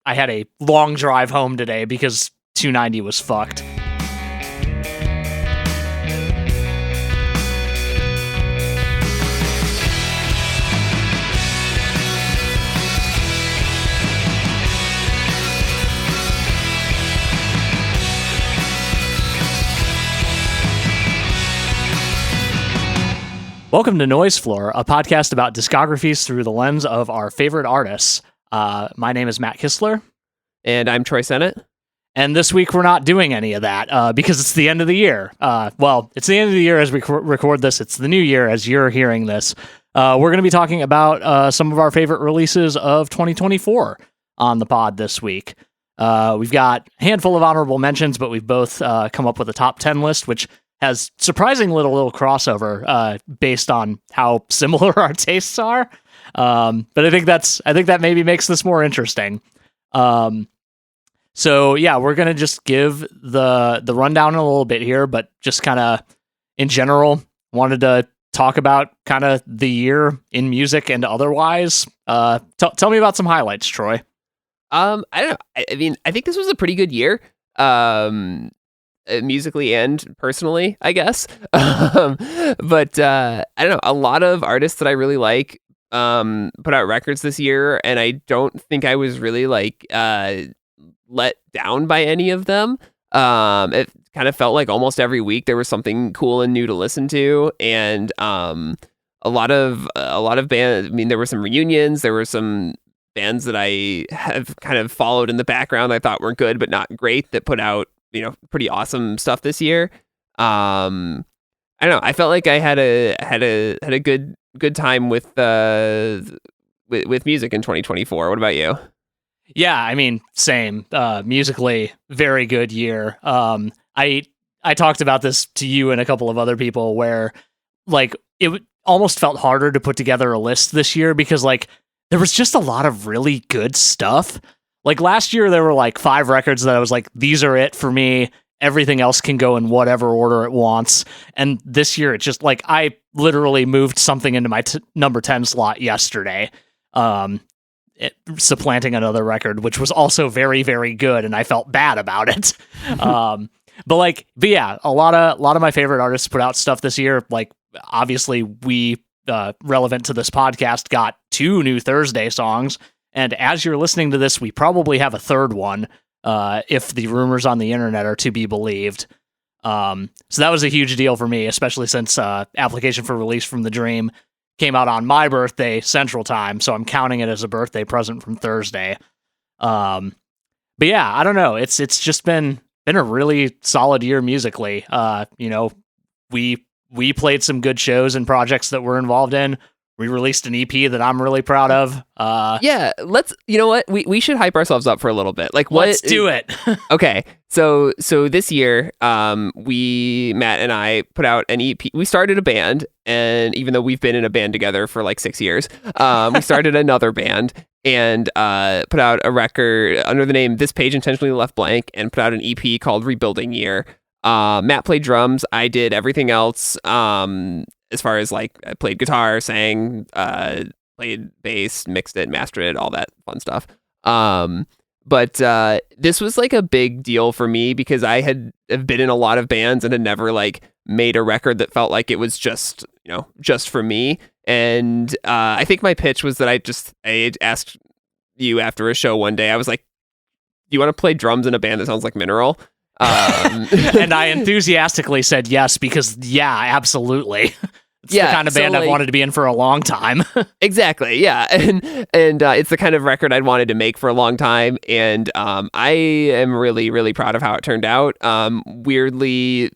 I had a long drive home today because 290 was fucked. Welcome to Noise Floor, a podcast about discographies through the lens of our favorite artists. My name is Matt Kistler. And I'm Troy Sennett. And this week we're not doing any of that because it's the end of the year. Well, it's the end of the year as we record this. It's the new year as you're hearing this. We're going to be talking about some of our favorite releases of 2024 on the pod this week. We've got a handful of honorable mentions, but we've both come up with a top 10 list, which has surprising little crossover based on how similar our tastes are. But I think that maybe makes this more interesting. So yeah, we're gonna just give the rundown a little bit here, but just kind of in general, wanted to talk about kind of the year in music and otherwise. Tell me about some highlights, Troy. I don't know. I mean, I think this was a pretty good year. Musically and personally, I guess. But I don't know, a lot of artists that I really like put out records this year, and I don't think I was really like let down by any of them. It kind of felt like almost every week there was something cool and new to listen to, and a lot of bands. I mean, there were some reunions, there were some bands that I have kind of followed in the background I thought were good but not great that put out, you know, pretty awesome stuff this year. I don't know. I felt like I had a good time with music in 2024. What about you? Yeah, I mean, same. Musically, very good year. I talked about this to you and a couple of other people where, like, it almost felt harder to put together a list this year because, like, there was just a lot of really good stuff. Like last year, there were like 5 records that I was like, these are it for me. Everything else can go in whatever order it wants. And this year, it's just like, I literally moved something into my number 10 slot yesterday, supplanting another record, which was also very, very good. And I felt bad about it. But yeah, a lot of my favorite artists put out stuff this year. Like, obviously we, relevant to this podcast, got 2 new Thursday songs. And as you're listening to this, we probably have a third one, if the rumors on the internet are to be believed. So that was a huge deal for me, especially since Application for Release from the Dream came out on my birthday, Central Time, so I'm counting it as a birthday present from Thursday. But yeah, I don't know. It's just been a really solid year musically. You know, we played some good shows and projects that we're involved in. We released an EP that I'm really proud of. Yeah, you know what? We should hype ourselves up for a little bit. Like, let's do it. Okay. So this year, Matt and I put out an EP. We started a band, and even though we've been in a band together for like 6 years, we started another band and put out a record under the name This Page Intentionally Left Blank, and put out an EP called Rebuilding Year. Matt played drums. I did everything else. As far as like, I played guitar, sang, played bass, mixed it, mastered it, all that fun stuff. But this was like a big deal for me because I have been in a lot of bands and had never like made a record that felt like it was just, you know, just for me. And I think my pitch was that I asked you after a show one day, I was like, do you want to play drums in a band that sounds like Mineral? And I enthusiastically said yes, because yeah, absolutely. It's the kind of band I've wanted to be in for a long time. Exactly, yeah. And it's the kind of record I'd wanted to make for a long time. And I am really, really proud of how it turned out. Weirdly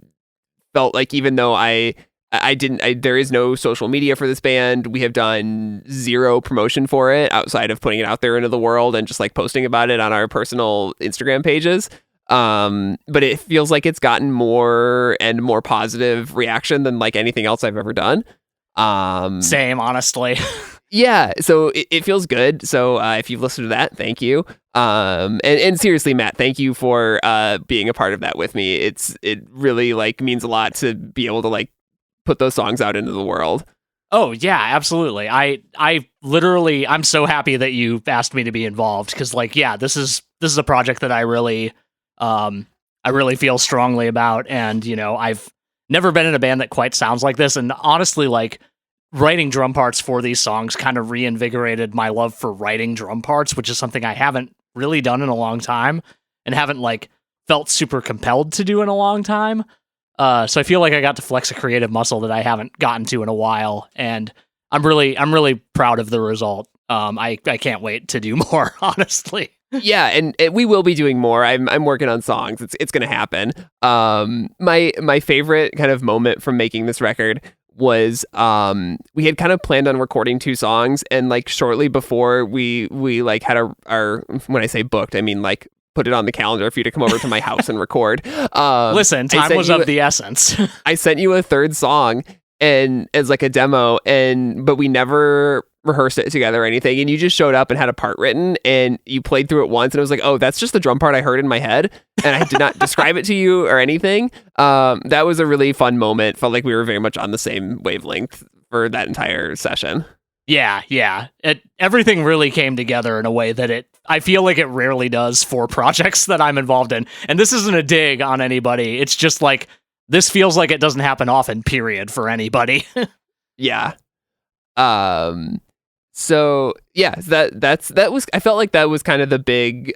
felt like, even though there is no social media for this band, we have done zero promotion for it outside of putting it out there into the world and just like posting about it on our personal Instagram pages. But it feels like it's gotten more and more positive reaction than like anything else I've ever done. Same, honestly. Yeah, so it feels good. So if you've listened to that, thank you. And seriously, Matt, thank you for being a part of that with me. It really like means a lot to be able to like put those songs out into the world. Oh yeah, absolutely. I literally, I'm so happy that you asked me to be involved because, like, yeah, this is a project that I really feel strongly about, and I've never been in a band that quite sounds like this, and honestly, like, writing drum parts for these songs kind of reinvigorated my love for writing drum parts, which is something I haven't really done in a long time, and haven't like felt super compelled to do in a long time. So I feel like I got to flex a creative muscle that I haven't gotten to in a while, and I'm really proud of the result. I can't wait to do more, honestly. Yeah, and we will be doing more. I'm working on songs. It's gonna happen. My favorite kind of moment from making this record was we had kind of planned on recording 2 songs, and like shortly before we like had our when I say booked, I mean like put it on the calendar for you to come over to my house and record. Listen, time was of the essence. I sent you a 3rd song and as like a demo, but we never rehearsed it together or anything, and you just showed up and had a part written and you played through it once, and I was like, oh, that's just the drum part I heard in my head, and I did not describe it to you or anything. That was a really fun moment. Felt like we were very much on the same wavelength for that entire session. Yeah. Everything really came together in a way that I feel like it rarely does for projects that I'm involved in. And this isn't a dig on anybody. It's just like, this feels like it doesn't happen often, period, for anybody. Yeah. So yeah, that was, I felt like that was kind of the big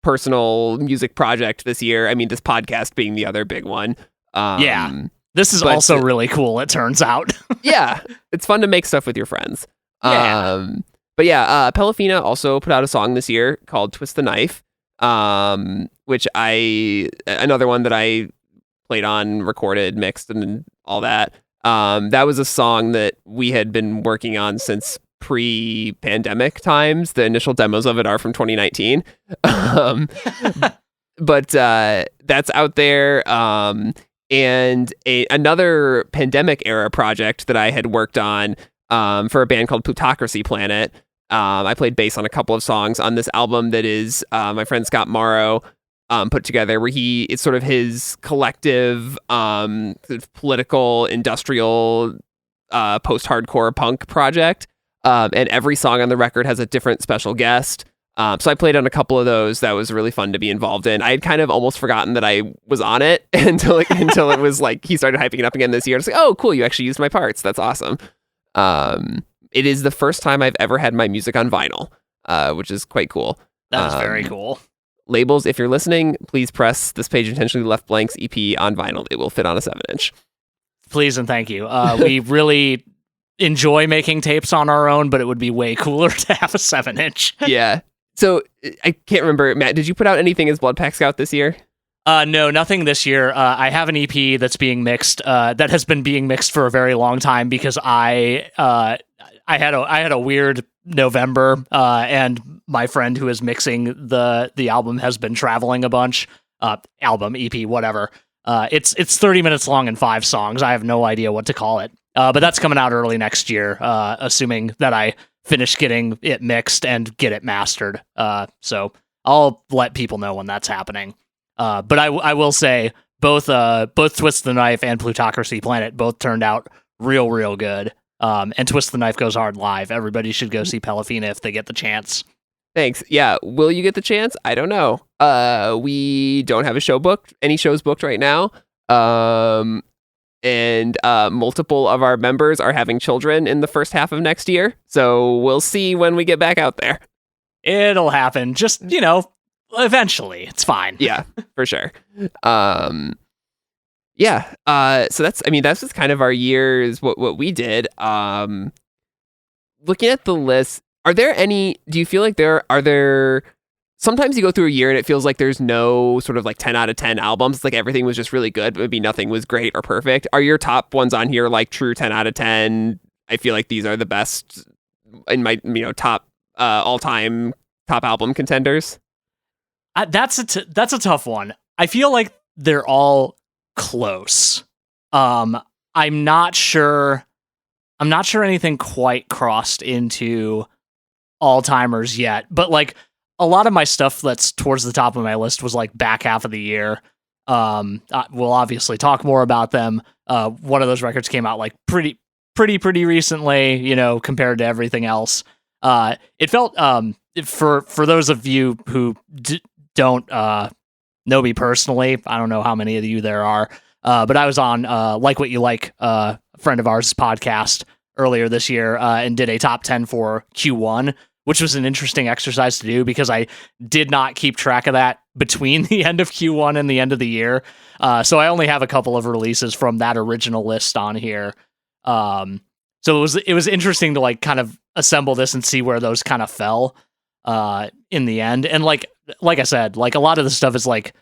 personal music project this year. I mean, this podcast being the other big one. Yeah. This is also really cool, it turns out. Yeah, it's fun to make stuff with your friends. Yeah. But yeah, Pelafina also put out a song this year called Twist the Knife, which another one that I played on, recorded, mixed, and all that. That was a song that we had been working on since pre-pandemic times. The initial demos of it are from 2019. But that's out there. And another pandemic era project that I had worked on for a band called Plutocracy Planet. I played bass on a couple of songs on this album that is my friend Scott Morrow put together, where it's sort of his collective sort of political, industrial, post-hardcore punk project. And every song on the record has a different special guest. So I played on a couple of those. That was really fun to be involved in. I had kind of almost forgotten that I was on it until it was like he started hyping it up again this year. I was like, oh, cool, you actually used my parts. That's awesome. It is the first time I've ever had my music on vinyl, which is quite cool. That is very cool. Labels, if you're listening, please press This Page Intentionally Left Blanks EP on vinyl. It will fit on a 7-inch. Please and thank you. We really enjoy making tapes on our own, but it would be way cooler to have a 7-inch. Yeah. So I can't remember, Matt, did you put out anything as Blood Pack Scout this year? No, nothing this year. I have an EP that's being mixed, that has been being mixed for a very long time because I had a weird November, and my friend who is mixing the album has been traveling a bunch. Album, EP, whatever. It's 30 minutes long and 5 songs. I have no idea what to call it. But that's coming out early next year, assuming that I finish getting it mixed and get it mastered. So I'll let people know when that's happening. But I will say both Twist the Knife and Plutocracy Planet both turned out real good. And Twist the Knife goes hard live. Everybody should go see Pelafina if they get the chance. Thanks. Yeah. Will you get the chance? I don't know. We don't have any shows booked right now. And multiple of our members are having children in the first half of next year. So we'll see when we get back out there. It'll happen. Just, eventually. It's fine. Yeah, for sure. Yeah. So that's just kind of our years, what we did. Looking at the list, do you feel like are there sometimes you go through a year and it feels like there's no sort of like 10 out of 10 albums. It's like everything was just really good, but maybe nothing was great or perfect. Are your top ones on here like true 10 out of 10? I feel like these are the best in my, top all-time top album contenders. That's a tough one. I feel like they're all close. I'm not sure anything quite crossed into all-timers yet, but like a lot of my stuff that's towards the top of my list was like back half of the year. We'll obviously talk more about them. One of those records came out like pretty pretty recently, compared to everything else. It felt for those of you who don't know me personally, I don't know how many of you there are, but I was on Like What You Like, a friend of ours' podcast earlier this year, and did a top 10 for Q1, which was an interesting exercise to do because I did not keep track of that between the end of Q1 and the end of the year. So I only have a couple of releases from that original list on here. So it was interesting to like kind of assemble this and see where those kind of fell in the end. And like I said, like a lot of the stuff is like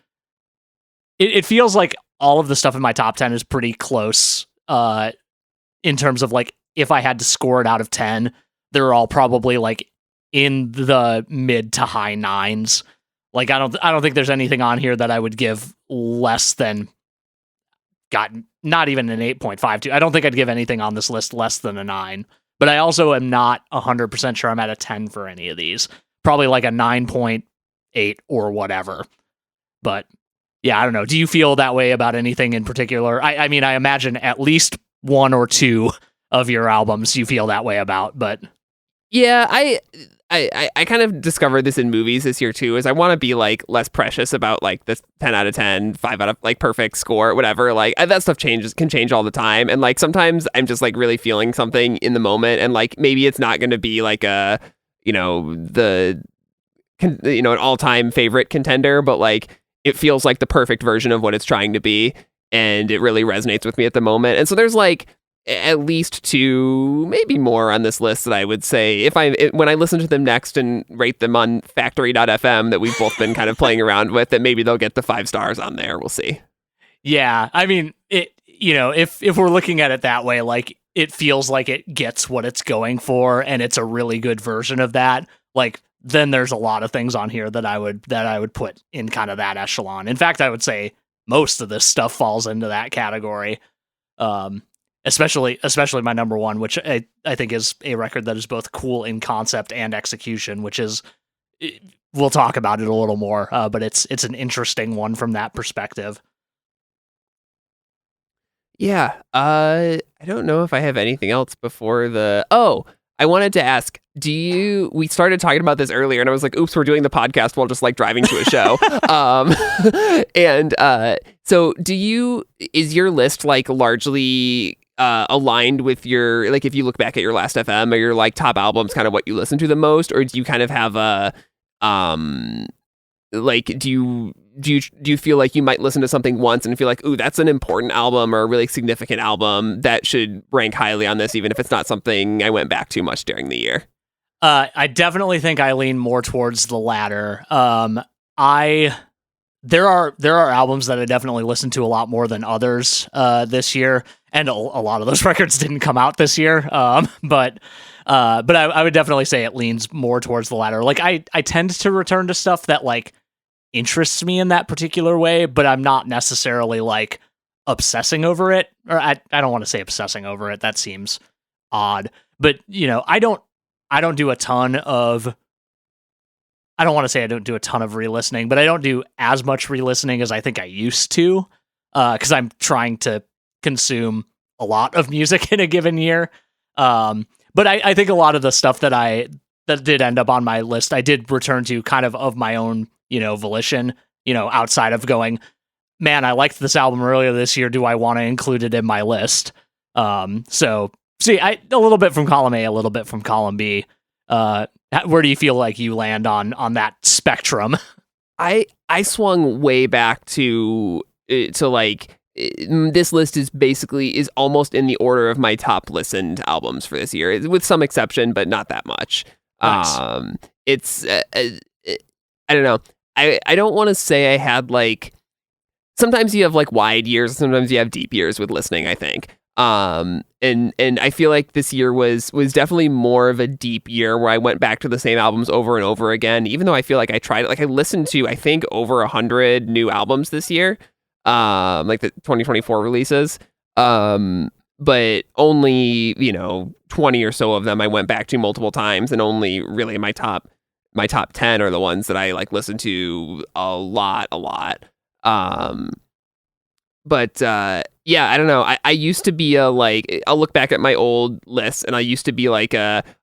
it feels like all of the stuff in my top 10 is pretty close in terms of like if I had to score it out of 10, they're all probably like in the mid to high 9s. Like I don't think there's anything on here that I would give less than not even an 8.52. I don't think I'd give anything on this list less than a 9. But I also am not 100% sure I'm at a 10 for any of these. Probably like a 9.8 or whatever. But yeah, I don't know. Do you feel that way about anything in particular? I mean, I imagine at least one or two of your albums you feel that way about, but yeah, I kind of discovered this in movies this year too, is I want to be like less precious about like this 10 out of 10, 5 out of like perfect score, whatever. Like that stuff can change all the time. And like sometimes I'm just like really feeling something in the moment. And like maybe it's not going to be like an all-time favorite contender, but like it feels like the perfect version of what it's trying to be. And it really resonates with me at the moment. And so there's like at least 2, maybe more on this list that I would say when I listen to them next and rate them on factory.fm that we've both been kind of playing around with, that maybe they'll get the 5 stars on there. We'll see. Yeah. I mean, if we're looking at it that way, like it feels like it gets what it's going for and it's a really good version of that. Like then there's a lot of things on here that I would put in kind of that echelon. In fact, I would say most of this stuff falls into that category. Especially my number one, which I think is a record that is both cool in concept and execution, which is, we'll talk about it a little more, but it's an interesting one from that perspective. Yeah, I don't know if I have anything else before I wanted to ask, we started talking about this earlier and I was like, oops, we're doing the podcast while just like driving to a show. So is your list like largely aligned with your, like if you look back at your last FM or your like top albums, kind of what you listen to the most, or do you kind of have a like do you feel like you might listen to something once and feel like, ooh, that's an important album or a really significant album that should rank highly on this, even if it's not something I went back to much during the year? I definitely think I lean more towards the latter. There are albums that I definitely listen to a lot more than others this year, and a lot of those records didn't come out this year. But I would definitely say it leans more towards the latter. Like I tend to return to stuff that like interests me in that particular way, but I'm not necessarily like obsessing over it. Or I don't want to say obsessing over it. That seems odd. But I don't do a ton of. I don't want to say I don't do a ton of re-listening, but I don't do as much re-listening as I think I used to, because I'm trying to consume a lot of music in a given year. But I think a lot of the stuff that did end up on my list, I did return to kind of my own, volition, outside of going, man, I liked this album earlier this year. Do I want to include it in my list? So see, a little bit from column A, a little bit from column B. Where do you feel like you land on that spectrum? I swung way back to like this list is almost in the order of my top listened albums for this year, with some exception, but not that much. Nice. It's I don't know. I don't want to say I had like, sometimes you have like wide years, sometimes you have deep years with listening, I think. And I feel like this year was definitely more of a deep year where I went back to the same albums over and over again, even though I feel like I tried it. Like I listened to, I think, over 100 new albums this year, like the 2024 releases. But only, 20 or so of them I went back to multiple times, and only really my top 10 are the ones that I like listen to a lot. But yeah, I don't know. I used to be I'll look back at my old lists and I used to be like,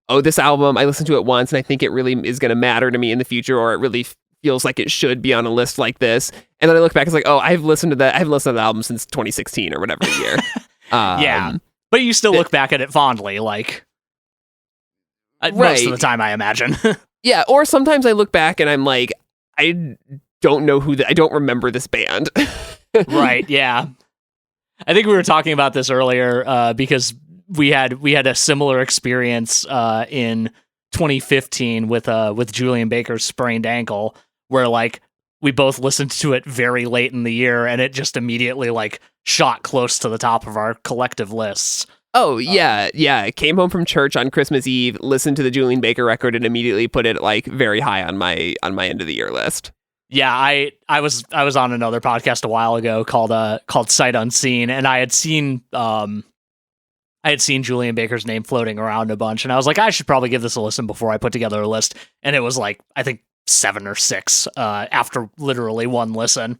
oh, this album, I listened to it once and I think it really is going to matter to me in the future, or it really feels like it should be on a list like this. And then I look back, it's like, oh, I've listened to the album since 2016 or whatever year. Yeah. But you still look back at it fondly, like most of the time, I imagine. Yeah. Or sometimes I look back and I'm like, I don't know I don't remember this band. Right. Yeah. I think we were talking about this earlier because we had a similar experience in 2015 with Julian Baker's Sprained Ankle, where like we both listened to it very late in the year and it just immediately like shot close to the top of our collective lists. Oh, yeah. I came home from church on Christmas Eve, listened to the Julian Baker record, and immediately put it like very high on my end of the year list. Yeah, I was on another podcast a while ago called Sight Unseen, and I had seen Julian Baker's name floating around a bunch, and I was like, I should probably give this a listen before I put together a list. And it was like, I think 7 or 6 after literally one listen.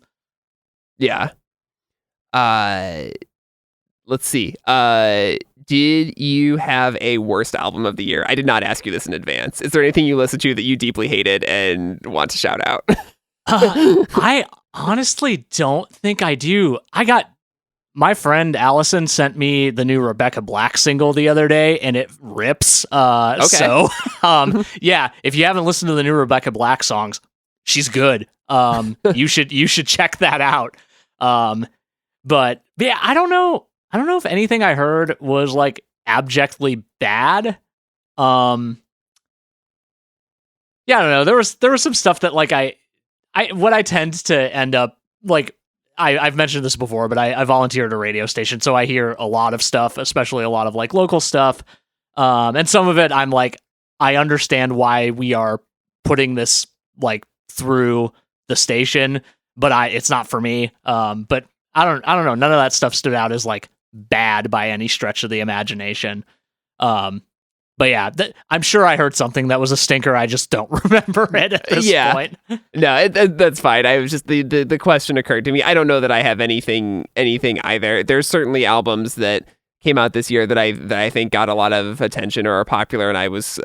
Yeah. Let's see. Did you have a worst album of the year? I did not ask you this in advance. Is there anything you listened to that you deeply hated and want to shout out? I honestly don't think I do. My friend Allison sent me the new Rebecca Black single the other day, and it rips. Okay. So, yeah, if you haven't listened to the new Rebecca Black songs, she's good. You should check that out. But yeah, I don't know if anything I heard was like abjectly bad. Yeah, I don't know. There was some stuff that like what I tend to end up like, I've mentioned this before, but I volunteer at a radio station, so I hear a lot of stuff, especially a lot of like local stuff. And some of it I'm like, I understand why we are putting this like through the station, but it's not for me. But I don't know. None of that stuff stood out as like bad by any stretch of the imagination. But yeah, I'm sure I heard something that was a stinker. I just don't remember it at this point. No, that's fine. I was just the question occurred to me. I don't know that I have anything either. There's certainly albums that came out this year that I think got a lot of attention or are popular, and I was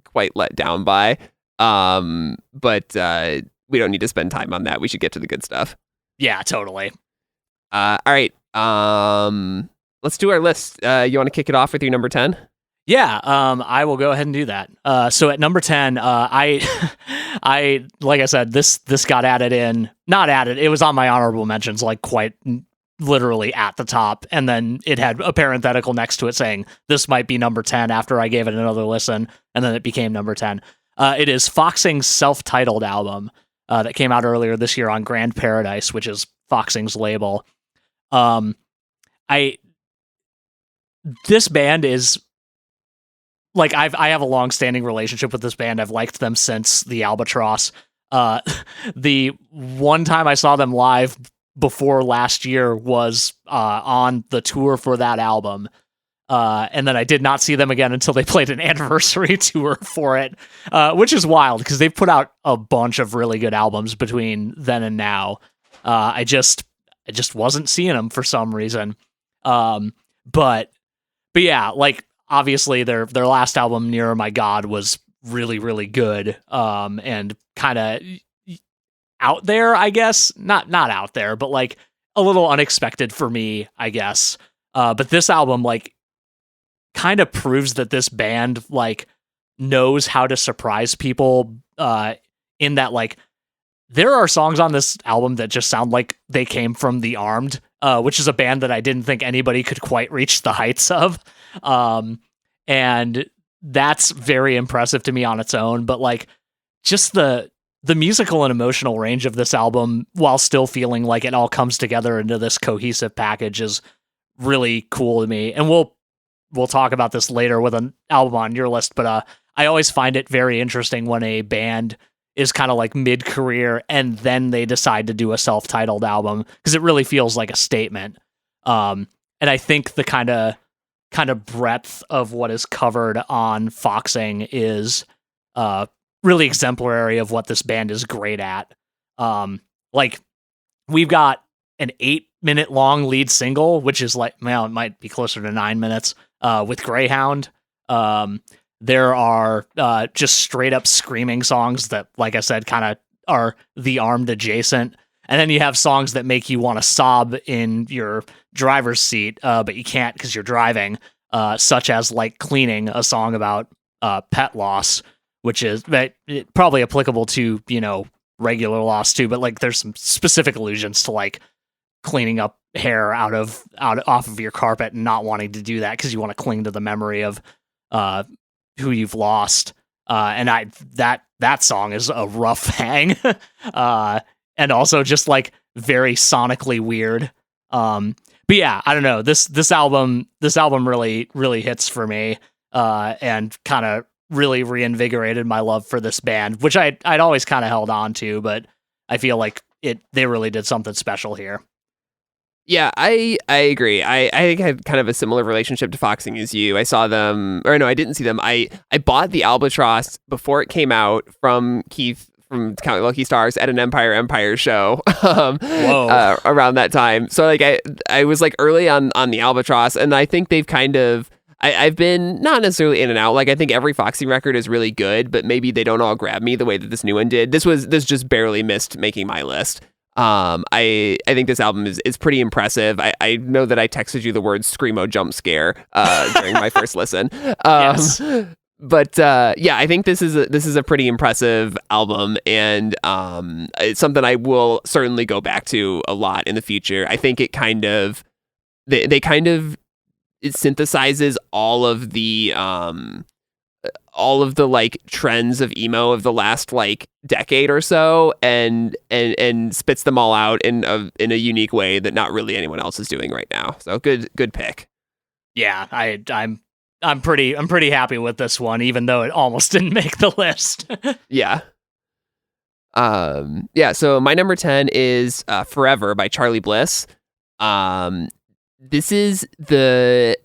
quite let down by. But we don't need to spend time on that. We should get to the good stuff. Yeah, totally. All right. Let's do our list. You want to kick it off with your number 10? Yeah, I will go ahead and do that. So at number 10, I like I said, this got added in, not added. It was on my honorable mentions, like quite literally at the top, and then it had a parenthetical next to it saying this might be number 10 after I gave it another listen, and then it became number 10. It is Foxing's self-titled album that came out earlier this year on Grand Paradise, which is Foxing's label. This band is like, I have a long-standing relationship with this band. I've liked them since the Albatross. The one time I saw them live before last year was on the tour for that album. And then I did not see them again until they played an anniversary tour for it, which is wild because they've put out a bunch of really good albums between then and now. I just wasn't seeing them for some reason. But yeah, like, obviously their last album, Nearer My God, was really, really good. And kind of out there, I guess. Not out there, but like a little unexpected for me, I guess. But this album, like, kind of proves that this band like knows how to surprise people, in that like there are songs on this album that just sound like they came from The Armed, which is a band that I didn't think anybody could quite reach the heights of. And that's very impressive to me on its own, but like just the musical and emotional range of this album, while still feeling like it all comes together into this cohesive package, is really cool to me. And we'll talk about this later with an album on your list, but I always find it very interesting when a band is kind of like mid-career and then they decide to do a self-titled album, because it really feels like a statement. And I think the kind of breadth of what is covered on Foxing is really exemplary of what this band is great at. Like, we've got an 8-minute long lead single, which is like, well, it might be closer to 9 minutes, with Greyhound. There are just straight up screaming songs that, like I said, kind of are The Armed adjacent. And then you have songs that make you want to sob in your driver's seat, but you can't because you're driving, such as like Cleaning, a song about pet loss, which is probably applicable to, regular loss too, but like there's some specific allusions to like cleaning up hair off of your carpet and not wanting to do that because you want to cling to the memory of who you've lost. And that song is a rough hang. And also just like very sonically weird. But yeah, I don't know. This album really, really hits for me. And kind of really reinvigorated my love for this band, which I'd always kind of held on to, but I feel like they really did something special here. Yeah, I agree. I think I had kind of a similar relationship to Foxing as you. I saw them, or no, I didn't see them. I bought the Albatross before it came out from Keith from Count Lucky Stars at an Empire show around that time. So like I was like early on the Albatross, and I think they've kind of I've been not necessarily in and out. Like I think every Foxing record is really good, but maybe they don't all grab me the way that this new one did. This just barely missed making my list. I think this album is pretty impressive. I know that I texted you the word screamo jump scare during my first listen. Yes. But yeah, I think this is a pretty impressive album, and it's something I will certainly go back to a lot in the future. I think it kind of it synthesizes all of the like trends of emo of the last like decade or so, and spits them all out in a unique way that not really anyone else is doing right now. So good pick. Yeah, I'm pretty happy with this one, even though it almost didn't make the list. Yeah. Yeah. So my number 10 is Forever by Charlie Bliss. This is the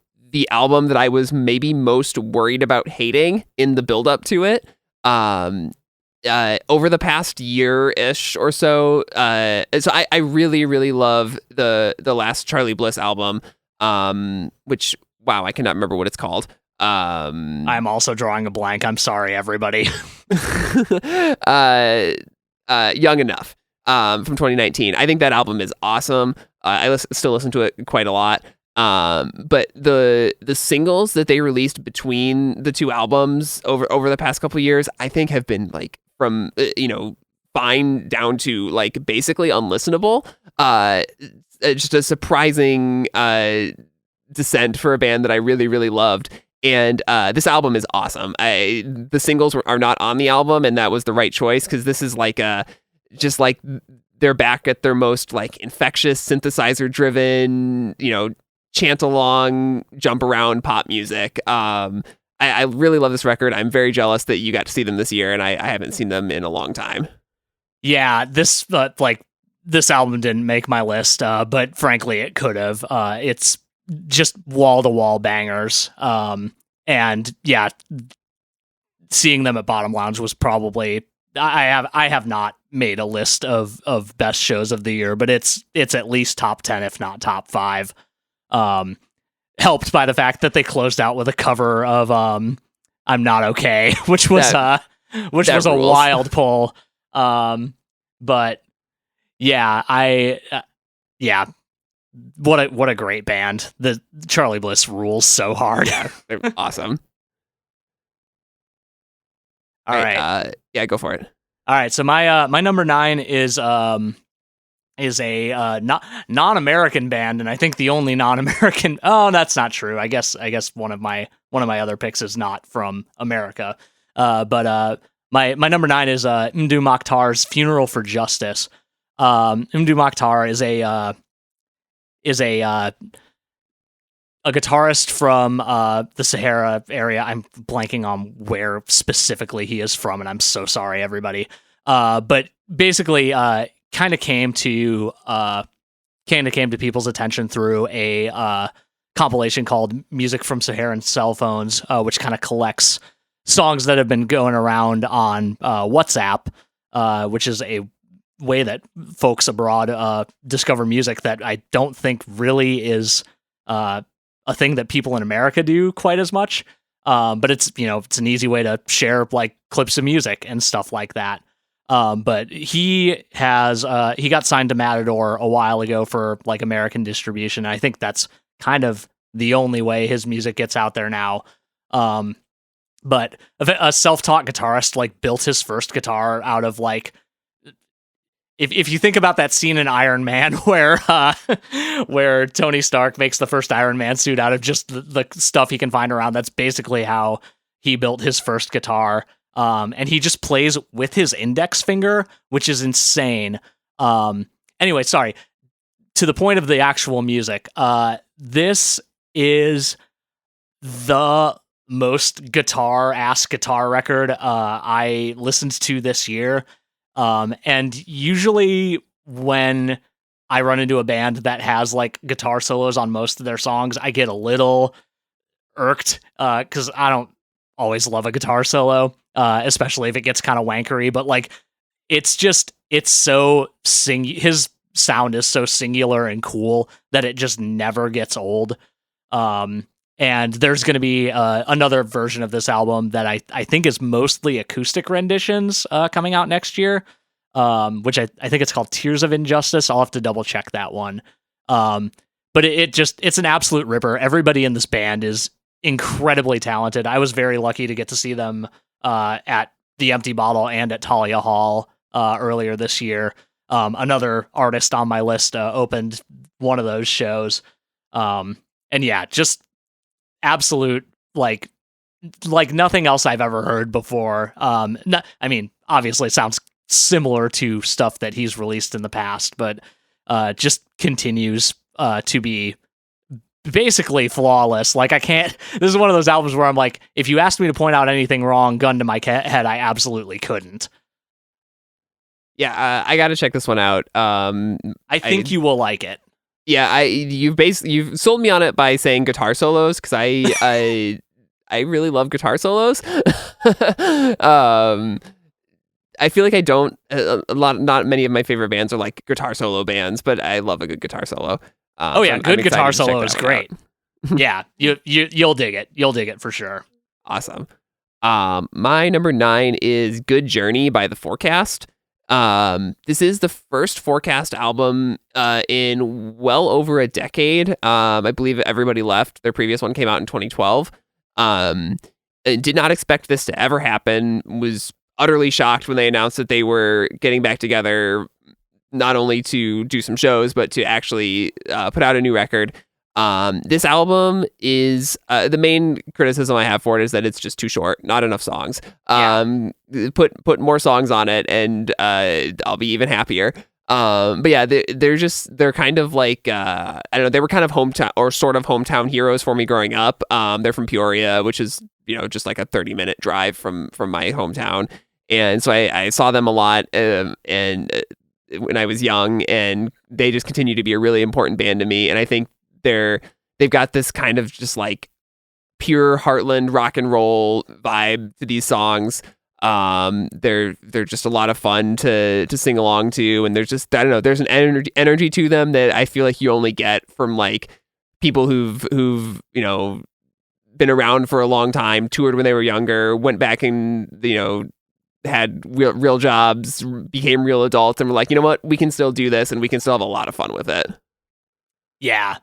album that I was maybe most worried about hating in the build up to it. Over the past year-ish or so, I really, really love the last Charlie Bliss album, which, wow, I cannot remember what it's called. I'm also drawing a blank. I'm sorry, everybody. Young Enough, from 2019. I think that album is awesome. I still listen to it quite a lot. But the singles that they released between the two albums over the past couple of years, I think have been like from fine down to like basically unlistenable. Just a surprising descent for a band that I really, really loved. And this album is awesome. The singles are not on the album, and that was the right choice, because this is like just like they're back at their most like infectious, synthesizer driven, chant along, jump around pop music. I really love this record. I'm very jealous that you got to see them this year, and I haven't seen them in a long time. Yeah, this album didn't make my list, but frankly, it could have. It's just wall to wall bangers. And yeah, seeing them at Bottom Lounge was probably, I have not made a list of best shows of the year, but it's at least top 10, if not top 5. Helped by the fact that they closed out with a cover of I'm Not Okay, which was a wild pull. But yeah, what a great band. The Charlie Bliss rules so hard. Yeah, they're awesome. All right. Yeah, go for it. All right. So my number 9 is a non-American band, and I think the only non-American. Oh, that's not true. I guess one of my other picks is not from America. But my number 9 is Mdou Mokhtar's Funeral for Justice. Mdou Mokhtar is a guitarist from the Sahara area. I'm blanking on where specifically he is from, and I'm so sorry, everybody. But basically, kind of came to people's attention through a compilation called Music from Saharan Cell Phones, which kind of collects songs that have been going around on WhatsApp, which is a way that folks abroad discover music that I don't think really is a thing that people in America do quite as much. But it's it's an easy way to share like clips of music and stuff like that. But he got signed to Matador a while ago for like American distribution. I think that's kind of the only way his music gets out there now. But a self-taught guitarist like built his first guitar out of like, if you think about that scene in Iron Man where Tony Stark makes the first Iron Man suit out of just the stuff he can find around, that's basically how he built his first guitar. And he just plays with his index finger, which is insane. Anyway, sorry. To the point of the actual music, this is the most guitar record I listened to this year. And usually when I run into a band that has like guitar solos on most of their songs, I get a little irked because I don't always love a guitar solo, especially if it gets kind of wankery. But like, it's so his sound is so singular and cool that it just never gets old. And there's going to be another version of this album that I think is mostly acoustic renditions coming out next year, which I think it's called Tears of Injustice. I'll have to double check that one. But it's an absolute ripper. Everybody in this band is incredibly talented. I was very lucky to get to see them at the Empty Bottle and at Talia Hall earlier this year. Another artist on my list opened one of those shows. And yeah, just absolute like nothing else I've ever heard before. I mean, obviously it sounds similar to stuff that he's released in the past, but just continues to be basically flawless. Like this is one of those albums where I'm like, if you asked me to point out anything wrong, gun to my head, I absolutely couldn't. Yeah, I got to check this one out. I think you will like it. Yeah, you've sold me on it by saying guitar solos, because I really love guitar solos. I feel like I don't not many of my favorite bands are like guitar solo bands, but I love a good guitar solo. Good guitar solo is great. Yeah, you'll dig it. You'll dig it for sure. Awesome. My number 9 is Good Journey by The Forecast. This is the first Forecast album in well over a decade. I believe Everybody Left, their previous one, came out in 2012. I did not expect this to ever happen. Was utterly shocked when they announced that they were getting back together, not only to do some shows, but to actually put out a new record. This album is the main criticism I have for it is that it's just too short, not enough songs. Put more songs on it, and I'll be even happier. But yeah, they're kind of like I don't know. They were kind of hometown heroes for me growing up. They're from Peoria, which is just like a 30-minute drive from my hometown, and so I saw them a lot and when I was young, and they just continue to be a really important band to me. And I think they've got this kind of just like pure heartland rock and roll vibe to these songs. They're just a lot of fun to sing along to, and there's just, I don't know, there's an energy to them that I feel like you only get from like people who've been around for a long time, toured when they were younger, went back and had real jobs, became real adults, and were like, you know what, we can still do this, and we can still have a lot of fun with it. Yeah.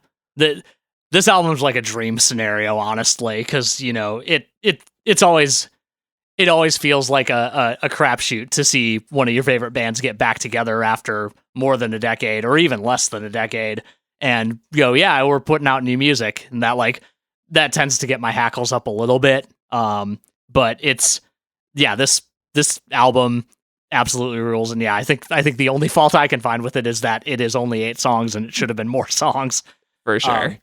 This album's like a dream scenario, honestly, because it always feels like a crapshoot to see one of your favorite bands get back together after more than a decade, or even less than a decade, and we're putting out new music, and that tends to get my hackles up a little bit. But this album absolutely rules, and I think the only fault I can find with it is that it is only 8 songs, and it should have been more songs. For sure.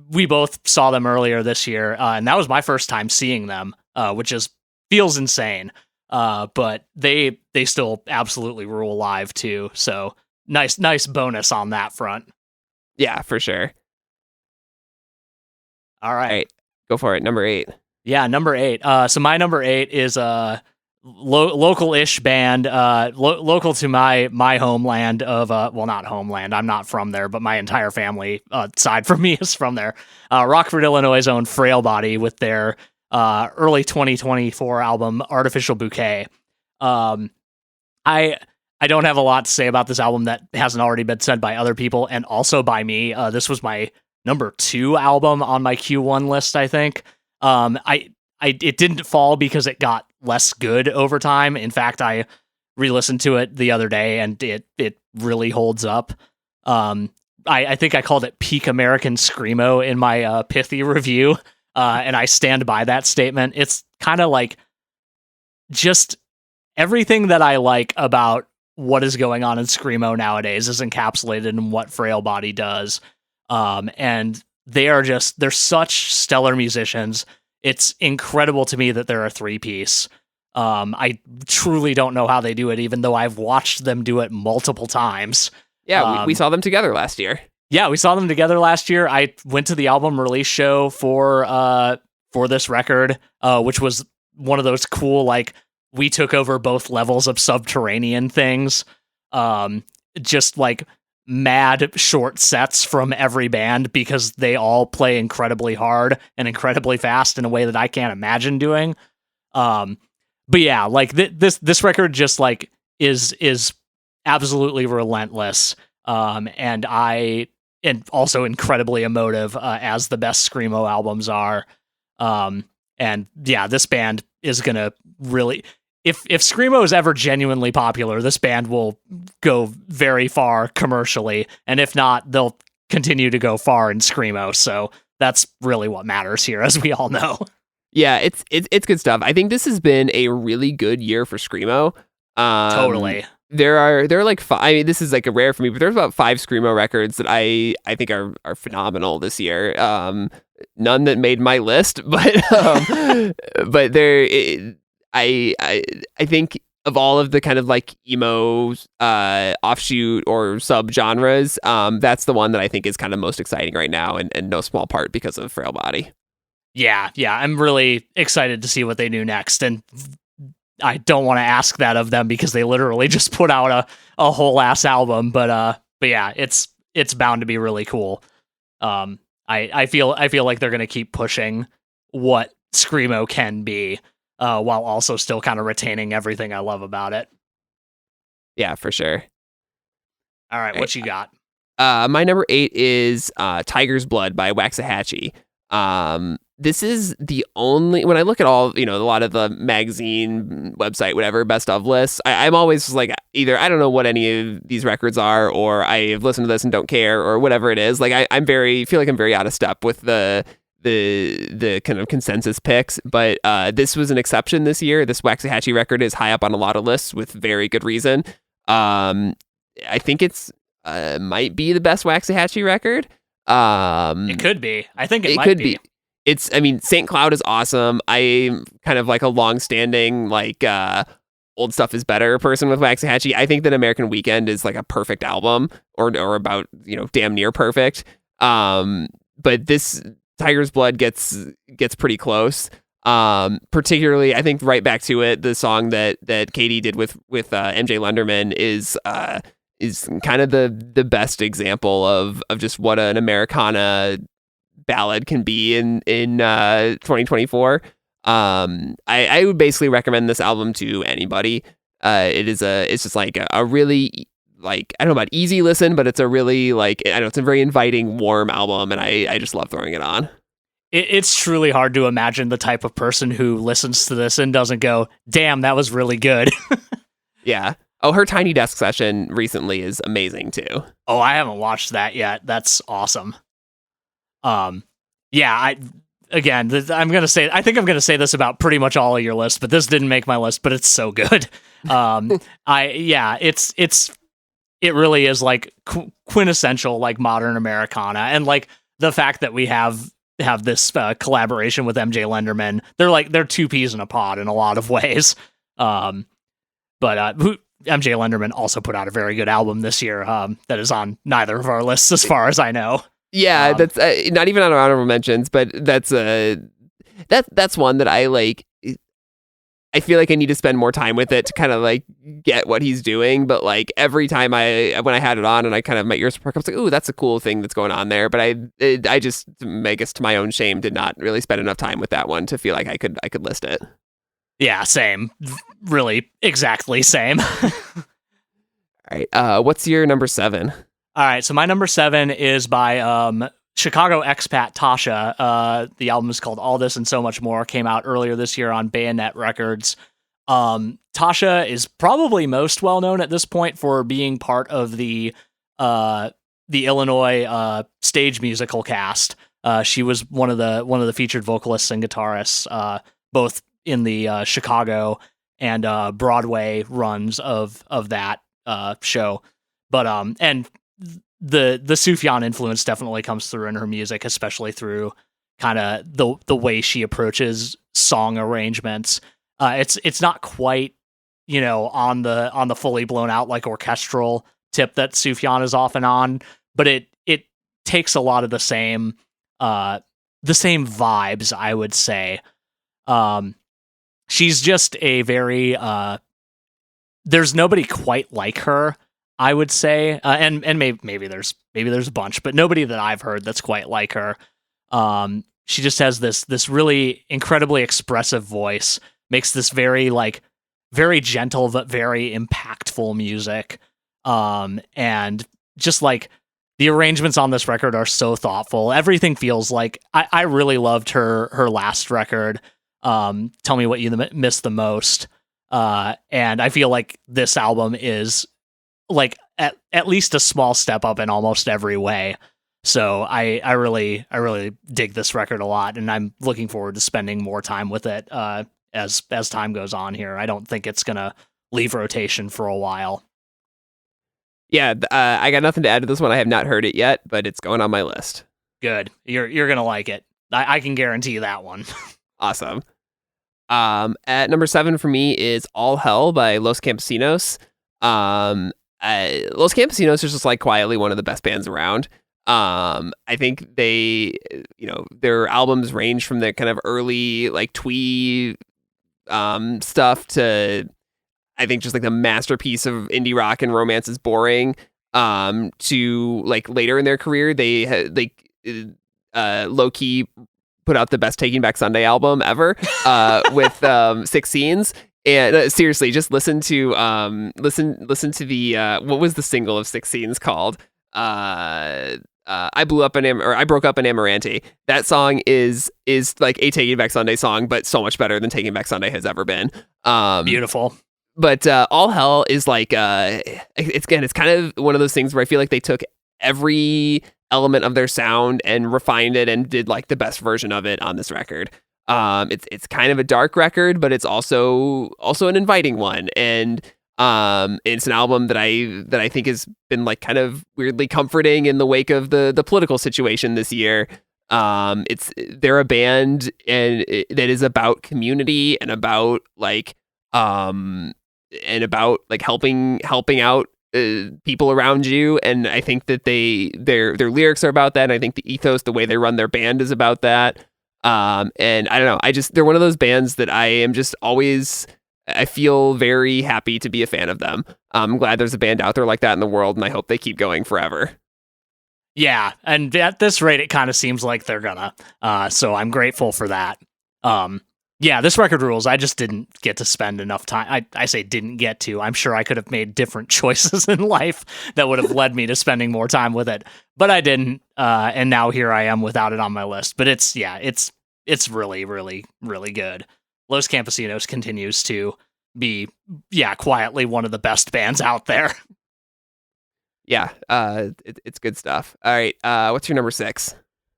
We both saw them earlier this year, and that was my first time seeing them, which feels insane. But they still absolutely rule live too. So nice bonus on that front. Yeah, for sure. All right. Go for it. Number 8. Yeah, number 8. So my number 8 is local-ish band, local to my homeland of well, not homeland. I'm not from there, but my entire family side from me is from there. Rockford, Illinois' own Frail Body with their early 2024 album Artificial Bouquet. I don't have a lot to say about this album that hasn't already been said by other people and also by me. This was my number 2 album on my Q1 list, I think. It didn't fall because it got less good over time. In fact, I re-listened to it the other day and it really holds up. I think I called it peak American Screamo in my pithy review, and I stand by that statement. It's kind of like just everything that I like about what is going on in Screamo nowadays is encapsulated in what Frail Body does. And they're such stellar musicians. It's incredible to me that they're a 3-piece. I truly don't know how they do it, even though I've watched them do it multiple times. Yeah, we saw them together last year. Yeah, we saw them together last year. I went to the album release show for this record, which was one of those cool, like, we took over both levels of Subterranean things. Just like mad short sets from every band because they all play incredibly hard and incredibly fast in a way that I can't imagine doing. But yeah, like this record just like is absolutely relentless. And also incredibly emotive, as the best Screamo albums are. And yeah, this band is gonna really, if Screamo is ever genuinely popular, this band will go very far commercially, and if not, they'll continue to go far in Screamo. So that's really what matters here, as we all know. Yeah, it's good stuff. I think this has been a really good year for Screamo. Totally. There are like 5, I mean, this is like a rare for me, but there's about 5 Screamo records that I think are phenomenal this year. None that made my list, but but I think of all of the kind of like emo offshoot or sub genres, that's the one that I think is kind of most exciting right now, and no small part because of Frail Body. Yeah, I'm really excited to see what they do next, and I don't want to ask that of them because they literally just put out a whole ass album, but yeah, it's bound to be really cool. I feel like they're gonna keep pushing what Screamo can be, while also still kind of retaining everything I love about it. Yeah, for sure. All right, what you got? My number 8 is Tiger's Blood by Waxahachie. This is the only, when I look at all, a lot of the magazine, website, whatever, best of lists, I'm always like, either I don't know what any of these records are, or I've listened to this and don't care, or whatever it is. Like feel like I'm very out of step with the kind of consensus picks, but this was an exception this year. This Waxahachie record is high up on a lot of lists with very good reason. I think it's might be the best Waxahachie record. It could be. I think it might could be. St. Cloud is awesome. I'm kind of like a long-standing, like, old stuff is better person with Waxahachie. I think that American Weekend is like a perfect album, or about, damn near perfect. But this Tiger's Blood gets pretty close. Particularly, I think Right Back to It, the song that Katie did with MJ Lenderman is kind of the best example of just what an Americana ballad can be in 2024. I would basically recommend this album to anybody. It's just like a really, like, I don't know about easy listen, but it's a really, like, I know it's a very inviting, warm album, and I just love throwing it on. It's truly hard to imagine the type of person who listens to this and doesn't go, damn, that was really good. Yeah. Oh, her Tiny Desk session recently is amazing too. Oh, I haven't watched that yet. That's awesome. Yeah, I think I'm gonna say this about pretty much all of your lists, but this didn't make my list, but it's so good. It really is like quintessential like modern Americana, and like the fact that we have this collaboration with MJ Lenderman, they're 2 peas in a pod in a lot of ways. But MJ Lenderman also put out a very good album this year that is on neither of our lists as far as I know. Yeah, that's not even on our honorable mentions, but that's one that I like. I feel like I need to spend more time with it to kind of like get what he's doing. But like every time when I had it on and I kind of my ears perk, I was like, ooh, that's a cool thing that's going on there. But I just, I guess to my own shame, did not really spend enough time with that one to feel like I could list it. Yeah, same. Really, exactly same. All right. What's your number 7? All right, so my number 7 is by Chicago expat Tasha. The album is called All This and So Much More. Came out earlier this year on Bayonet Records. Tasha is probably most well known at this point for being part of the Illinois stage musical cast. She was one of the featured vocalists and guitarists, both in the Chicago and Broadway runs of that show. But and the Sufjan influence definitely comes through in her music, especially through kind of the way she approaches song arrangements. It's not quite, on the fully blown out like orchestral tip that Sufjan is often on, but it takes a lot of the same vibes, I would say. She's just a very there's nobody quite like her, I would say, and maybe there's a bunch, but nobody that I've heard that's quite like her. She just has this really incredibly expressive voice, makes this very gentle but very impactful music, and just like the arrangements on this record are so thoughtful. Everything feels like I really loved her last record. Tell Me What You Miss the Most, and I feel like this album is like at least a small step up in almost every way. So I really dig this record a lot, and I'm looking forward to spending more time with it as time goes on here. I don't think it's gonna leave rotation for a while. Yeah, I got nothing to add to this one. I have not heard it yet, but it's going on my list. Good. You're gonna like it. I can guarantee that one. Awesome. At number 7 for me is All Hell by Los Campesinos. Los Campesinos is just like quietly one of the best bands around. I think they, their albums range from the kind of early like twee stuff to, I think, just like the masterpiece of indie rock and Romance Is Boring, to like later in their career, they low key put out the best Taking Back Sunday album ever, with 6 Scenes. And seriously, just listen to the what was the single of 6 Scenes called? I broke up in Amarante. That song is like a Taking Back Sunday song, but so much better than Taking Back Sunday has ever been. Beautiful. But All Hell is like it's kind of one of those things where I feel like they took every element of their sound and refined it and did like the best version of it on this record. It's kind of a dark record, but it's also an inviting one, and it's an album that I think has been like kind of weirdly comforting in the wake of the political situation this year. They're a band that is about community and about like helping out people around you, and I think that their lyrics are about that, and I think the ethos, the way they run their band, is about that. And I don't know, they're one of those bands that I feel very happy to be a fan of them. I'm glad there's a band out there like that in the world, and I hope they keep going forever. Yeah, and at this rate, it kind of seems like they're gonna. So I'm grateful for that. Yeah, this record rules. I just didn't get to spend enough time. I say didn't get to. I'm sure I could have made different choices in life that would have led me to spending more time with it, but I didn't. And now here I am without it on my list. But it's really, really, really good. Los Campesinos continues to be, quietly one of the best bands out there. Yeah, it's good stuff. All right, what's your number 6?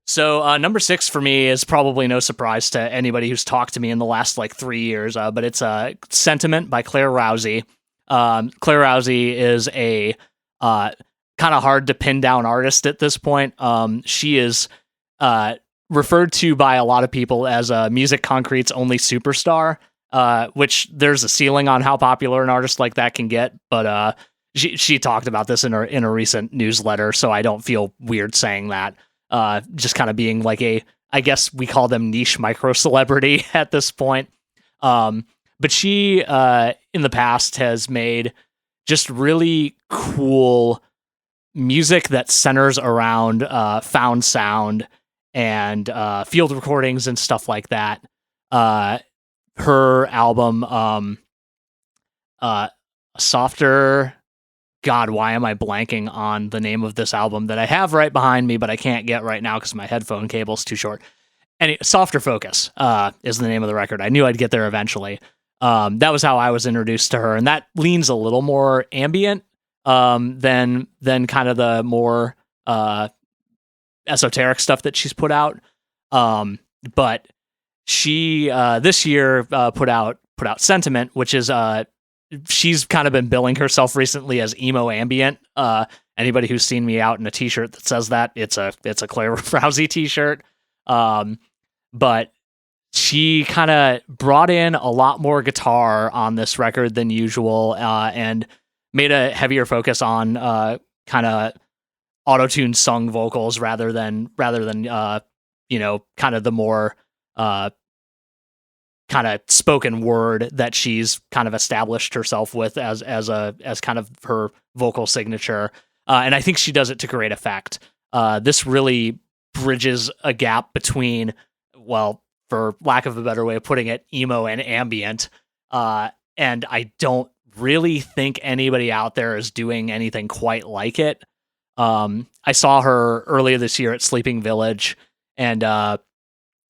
So number 6 for me is probably no surprise to anybody who's talked to me in the last 3 years, but it's Sentiment by Claire Rousey. Claire Rousey is a kind of hard to pin down artist at this point. She is referred to by a lot of people as Music Concrete's only superstar, which there's a ceiling on how popular an artist like that can get, but she talked about this in a recent newsletter, so I don't feel weird saying that. Just kind of being like I guess we call them niche micro celebrity at this point. But but she in the past has made just really cool music that centers around found sound and field recordings and stuff like that. Her album, Softer. God, why am I blanking on the name of this album that I have right behind me, but I can't get right now because my headphone cable's too short. Softer Focus is the name of the record. I knew I'd get there eventually. That was how I was introduced to her, and that leans a little more ambient than kind of the more esoteric stuff that she's put out. But she this year put out Sentiment, which is she's kind of been billing herself recently as emo ambient. Anybody who's seen me out in a t-shirt that says that, it's a Claire Rousey t-shirt. But she kind of brought in a lot more guitar on this record than usual, and made a heavier focus on kind of auto-tuned sung vocals rather than you know, kind of the more kind of spoken word that she's kind of established herself with as kind of her vocal signature. And I think she does it to great effect. This really bridges a gap between, well, for lack of a better way of putting it, emo and ambient. And I don't really think anybody out there is doing anything quite like it. I saw her earlier this year at Sleeping Village, and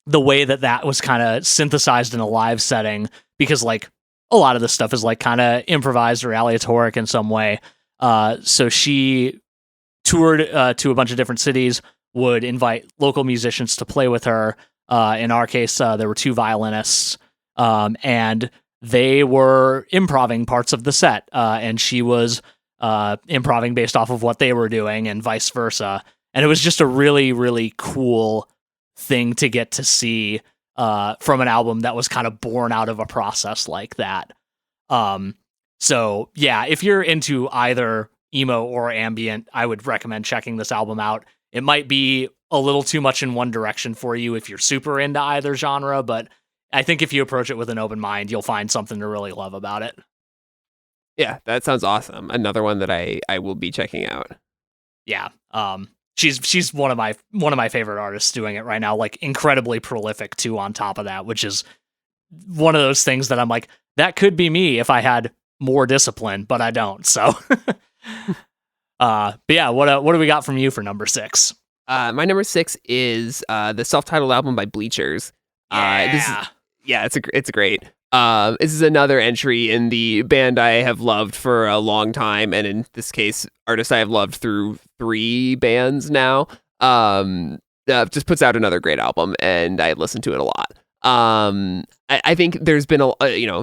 the way that was kind of synthesized in a live setting, because like a lot of this stuff is like kind of improvised or aleatoric in some way. So she toured to a bunch of different cities, would invite local musicians to play with her. In our case, there were 2 violinists, and they were improvising parts of the set, and she was improvising based off of what they were doing, and vice versa. And it was just a really, really cool thing to get to see from an album that was kind of born out of a process like that. So yeah, if you're into either emo or ambient, I would recommend checking this album out. It might be a little too much in one direction for you if you're super into either genre, but I think if you approach it with an open mind, you'll find something to really love about it. Yeah, that sounds awesome. Another one that I will be checking out. Yeah. She's one of my favorite artists doing it right now, like incredibly prolific too on top of that, which is one of those things that I'm like, that could be me if I had more discipline, but I don't. So but yeah, what do we got from you for number 6? My number 6 is the self-titled album by Bleachers. It's great. This is another entry in the band I have loved for a long time, and in this case, artist I have loved through 3 bands now. Just puts out another great album, and I listen to it a lot. I think there's been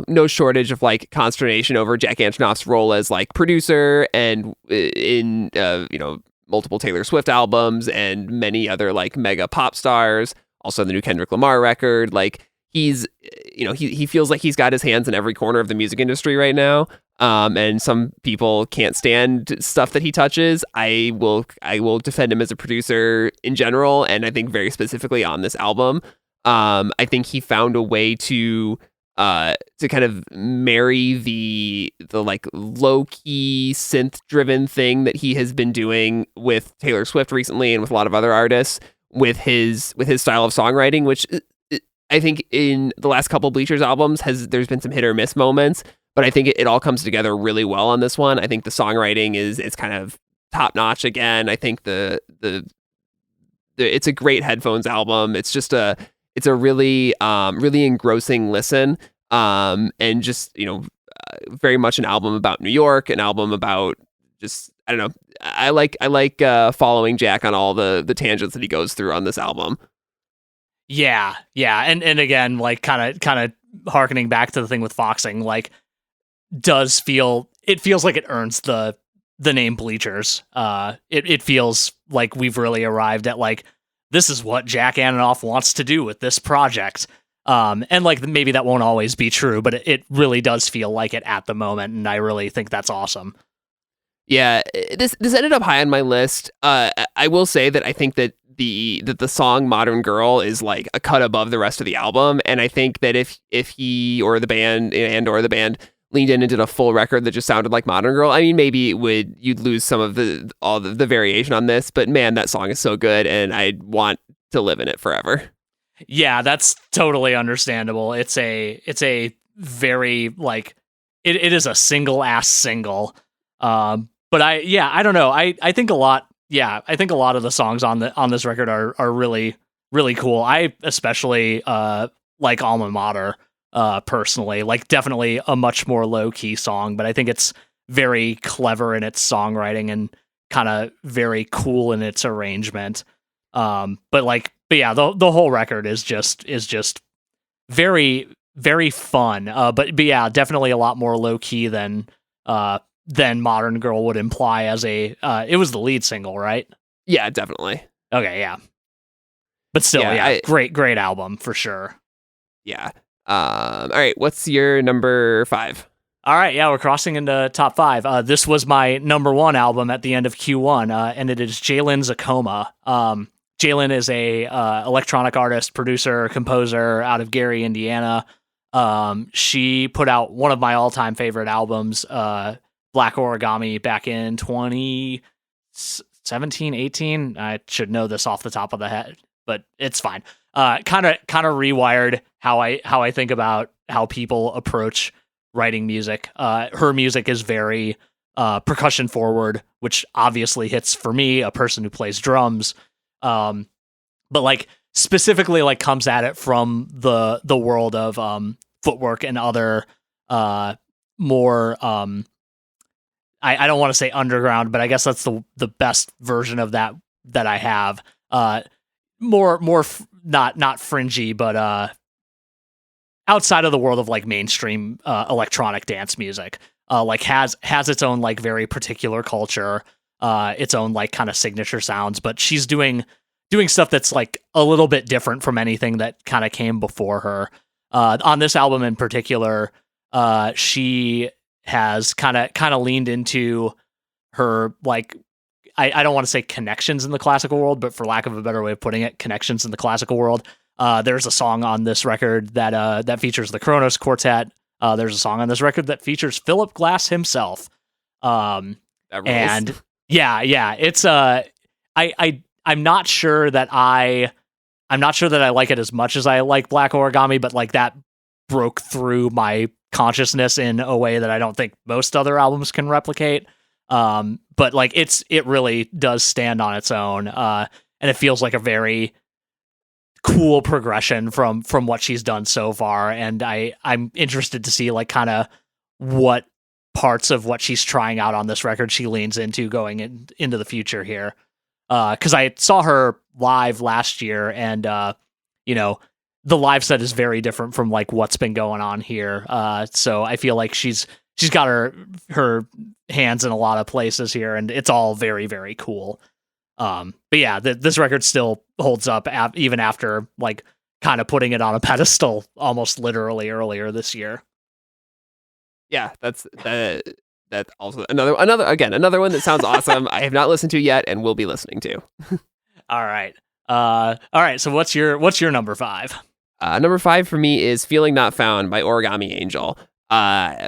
no shortage of like consternation over Jack Antonoff's role as like producer and in multiple Taylor Swift albums and many other like mega pop stars. Also the new Kendrick Lamar record. Like he feels like he's got his hands in every corner of the music industry right now. And some people can't stand stuff that he touches. I will defend him as a producer in general, and I think very specifically on this album. I think he found a way to kind of marry the like low key synth driven thing that he has been doing with Taylor Swift recently and with a lot of other artists with his style of songwriting, which I think in the last couple Bleachers albums there's been some hit or miss moments, but I think it all comes together really well on this one. I think the songwriting it's kind of top notch again. I think it's a great headphones album. It's just it's a really really engrossing listen, and just very much an album about New York, an album about just I don't know. I like following Jack on all the tangents that he goes through on this album. Yeah, and again, like kind of harkening back to the thing with Foxing, like it feels like it earns the name Bleachers. It feels like we've really arrived at like, this is what Jack Antonoff wants to do with this project. And like maybe that won't always be true, but it really does feel like it at the moment, and I really think that's awesome. Yeah, this ended up high on my list. I will say that I think that the song Modern Girl is like a cut above the rest of the album. And I think that if he or the band leaned in and did a full record that just sounded like Modern Girl, I mean, maybe you'd lose some of the variation on this, but man, that song is so good and I want to live in it forever. Yeah, that's totally understandable. It's a very like it is a single ass single. But I don't know. I think a lot of the songs on this record are really, really cool. I especially like Alma Mater personally. Like definitely a much more low key song, but I think it's very clever in its songwriting and kind of very cool in its arrangement. But yeah, the whole record is just very, very fun. But yeah, definitely a lot more low key than Modern Girl would imply as it was the lead single, right? Yeah, definitely. Okay, yeah. But still, great album for sure. Yeah. All right, what's your number 5? All right, yeah, we're crossing into top 5. This was my number 1 album at the end of Q1, and it is Jalen Zacoma. Jalen is a electronic artist, producer, composer out of Gary, Indiana. She put out one of my all-time favorite albums, Black Origami, back in 2017, 18. I should know this off the top of the head, but it's fine. Kind of rewired how I think about how people approach writing music. Her music is very percussion forward, which obviously hits for me, a person who plays drums. But like specifically like comes at it from the world of footwork and other more I don't want to say underground, but I guess that's the best version of that I have. More not fringy, but outside of the world of like mainstream electronic dance music. Like has its own like very particular culture, its own like kind of signature sounds, but she's doing stuff that's like a little bit different from anything that kind of came before her. On this album in particular, she has kind of leaned into her like I don't want to say connections in the classical world, but for lack of a better way of putting it, connections in the classical world. There's a song on this record that features the Kronos Quartet. There's a song on this record that features Philip Glass himself. And yeah, it's I'm not sure that I like it as much as I like Black Origami, but like that broke through my consciousness in a way that I don't think most other albums can replicate. But like it really does stand on its own. And it feels like a very cool progression from what she's done so far. And I'm interested to see like kind of what parts of what she's trying out on this record she leans into going into the future here. Cause I saw her live last year and, the live set is very different from like what's been going on here. So I feel like she's got her hands in a lot of places here, and it's all very, very cool. But yeah, this record still holds up even after like kind of putting it on a pedestal almost literally earlier this year. Yeah, that's also another one that sounds awesome. I have not listened to yet and will be listening to. All right. So what's your number 5? Number 5 for me is Feeling Not Found by Origami Angel.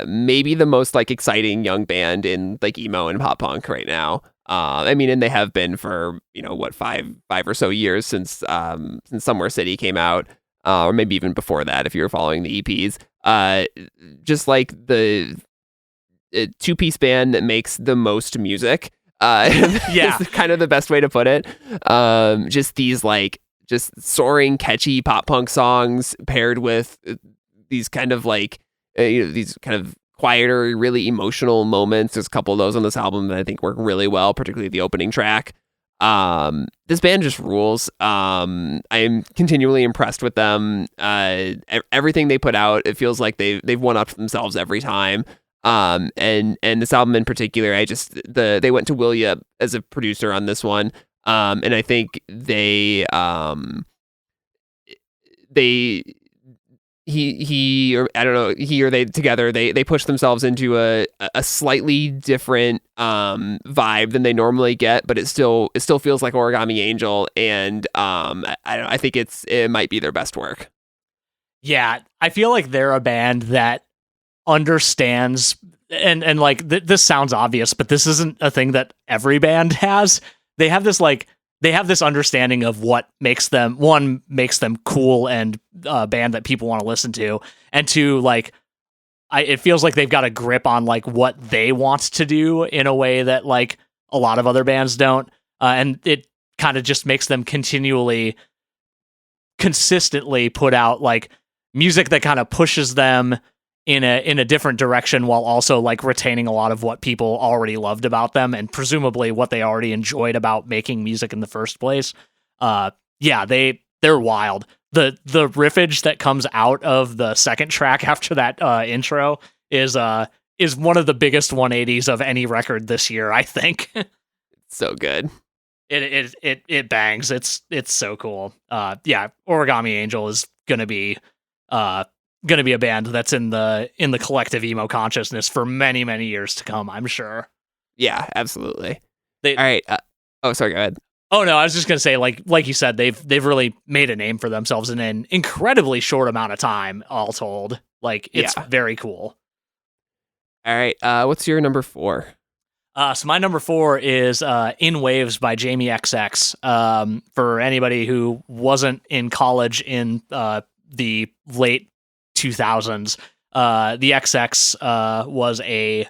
Maybe the most like exciting young band in like emo and pop punk right now. I mean, and they have been for 5 or so years since Somewhere City came out, or maybe even before that if you were following the EPs. Just like the 2-piece band that makes the most music. Yeah, is kind of the best way to put it. Just these like just soaring, catchy pop punk songs paired with these kind of like these kind of quieter, really emotional moments. There's a couple of those on this album that I think work really well, particularly the opening track. This band just rules. I am continually impressed with them. Everything they put out, it feels like they've one upped themselves every time. And this album in particular, they went to Willia as a producer on this one. And I think he he or I don't know, he or they together, they push themselves into a slightly different vibe than they normally get, but it still feels like Origami Angel, and I think it might be their best work. Yeah, I feel like they're a band that understands, and like this sounds obvious, but this isn't a thing that every band has. They have this understanding of what makes them cool and a band that people want to listen to, and two, like it feels like they've got a grip on like what they want to do in a way that like a lot of other bands don't, and it kind of just makes them consistently put out like music that kind of pushes them in a different direction while also like retaining a lot of what people already loved about them and presumably what they already enjoyed about making music in the first place. Yeah, they're wild. The riffage that comes out of the second track after that intro is one of the biggest 180s of any record this year, I think. So good. It bangs. It's so cool. Yeah, Origami Angel is gonna be a band that's in the collective emo consciousness for many, many years to come, I'm sure. Yeah, absolutely. All right. Sorry, go ahead. Oh no, I was just gonna say, like you said, they've really made a name for themselves in an incredibly short amount of time, all told. Like, it's very cool. All right. What's your number 4? So my number 4 is In Waves by Jamie XX. For anybody who wasn't in college in the late 2000s, the XX was a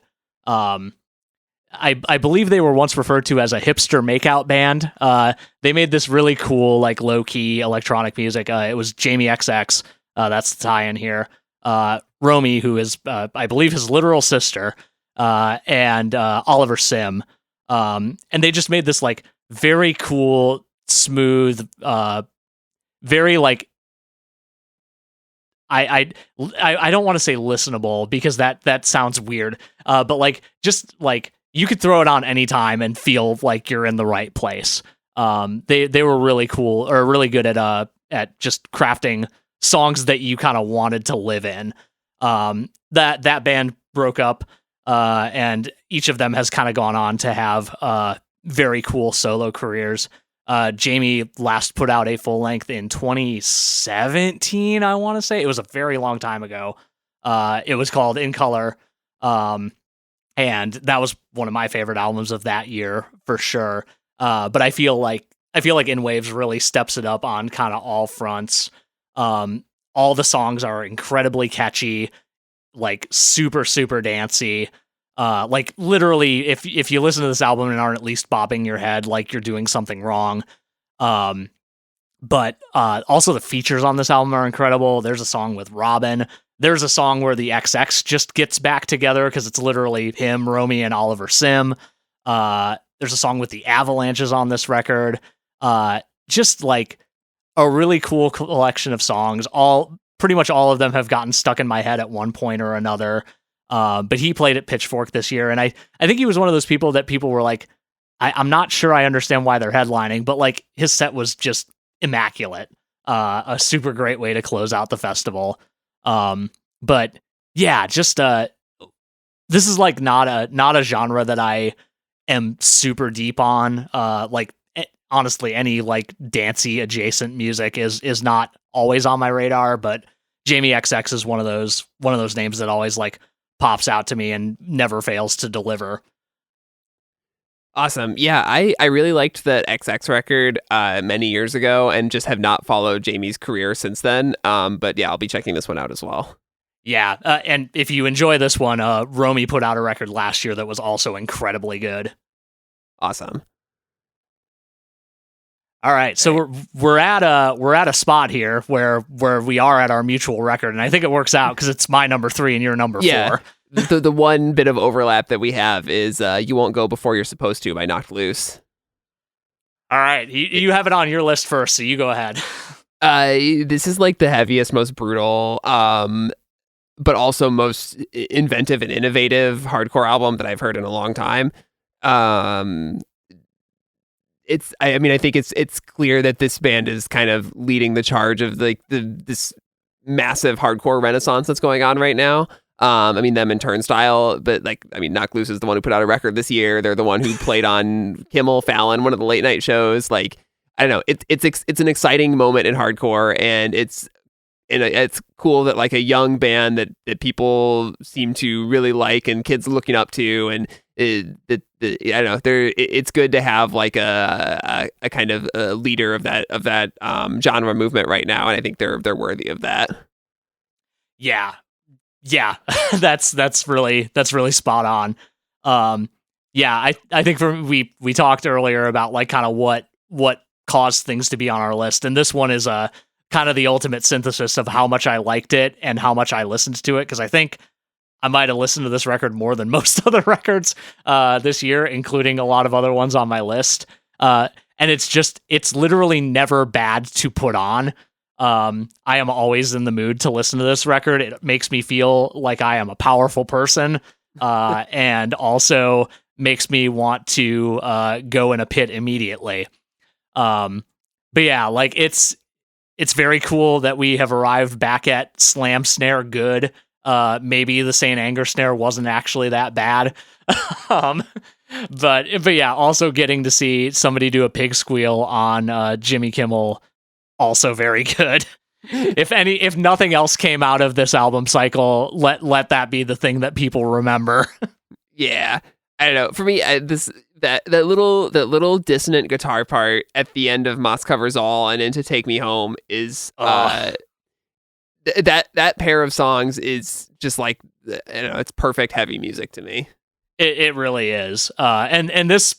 I believe they were once referred to as a hipster makeout band. They made this really cool, like, low-key electronic music. It was Jamie XX, that's the tie-in here. Romy, who is, I believe, his literal sister, and Oliver Sim. And they just made this, like, very cool, smooth, very, like, I don't want to say listenable because that sounds weird. But like, just like, you could throw it on anytime and feel like you're in the right place. They were really cool, or really good at just crafting songs that you kind of wanted to live in. That band broke up, and each of them has kind of gone on to have very cool solo careers. Jamie last put out a full length in 2017, I want to say. It was a very long time ago. It was called In Color. And that was one of my favorite albums of that year for sure. But I feel like In Waves really steps it up on kind of all fronts. All the songs are incredibly catchy, like super, super dancey. Like, literally, if you listen to this album and aren't at least bobbing your head, like you're doing something wrong. But also the features on this album are incredible. There's a song with Robin. There's a song where the XX just gets back together because it's literally him, Romy, and Oliver Sim. There's a song with the Avalanches on this record. Just like a really cool collection of songs. Pretty much all of them have gotten stuck in my head at one point or another. But he played at Pitchfork this year, and I think he was one of those people that people were like, I'm not sure I understand why they're headlining, but like, his set was just immaculate. A super great way to close out the festival. But yeah, just this is like not a genre that I am super deep on. Like, honestly, any like dancey adjacent music is not always on my radar, but Jamie XX is one of those names that always like pops out to me and never fails to deliver. Awesome. Yeah, I really liked that XX record many years ago and just have not followed Jamie's career since then. But yeah, I'll be checking this one out as well. Yeah, and if you enjoy this one, Romy put out a record last year that was also incredibly good. Awesome. All right, so we're at a spot here where we are at our mutual record, and I think it works out because it's my number 3 and your number 4. The one bit of overlap that we have is "You Won't Go Before You're Supposed To" by Knocked Loose. All right, you have it on your list first, so you go ahead. This is like the heaviest, most brutal, but also most inventive and innovative hardcore album that I've heard in a long time. I think it's clear that this band is kind of leading the charge of like this massive hardcore renaissance that's going on right now. I mean, them and Turnstile, but like, I mean, Knocked Loose is the one who put out a record this year. They're the one who played on Kimmel, Fallon, one of the late night shows. Like, I don't know, it's an exciting moment in hardcore, and it's cool that like a young band that people seem to really like and kids looking up to, and I don't know, it's good to have like a kind of a leader of that genre movement right now, and I think they're worthy of that. Yeah, that's really spot on. Yeah, I think we talked earlier about like kind of what caused things to be on our list, and this one is kind of the ultimate synthesis of how much I liked it and how much I listened to it, because I think I might have listened to this record more than most other records this year, including a lot of other ones on my list. And it's literally never bad to put on. I am always in the mood to listen to this record. It makes me feel like I am a powerful person, and also makes me want to go in a pit immediately. But yeah, like it's very cool that we have arrived back at Slam Snare good. Maybe the Saint Anger Snare wasn't actually that bad. But yeah, also getting to see somebody do a pig squeal on Jimmy Kimmel, also very good. If nothing else came out of this album cycle, let that be the thing that people remember. Yeah, I don't know. For me, that little dissonant guitar part at the end of Moss Covers All and into Take Me Home is that pair of songs is just like, it's perfect heavy music to me. It really is. And this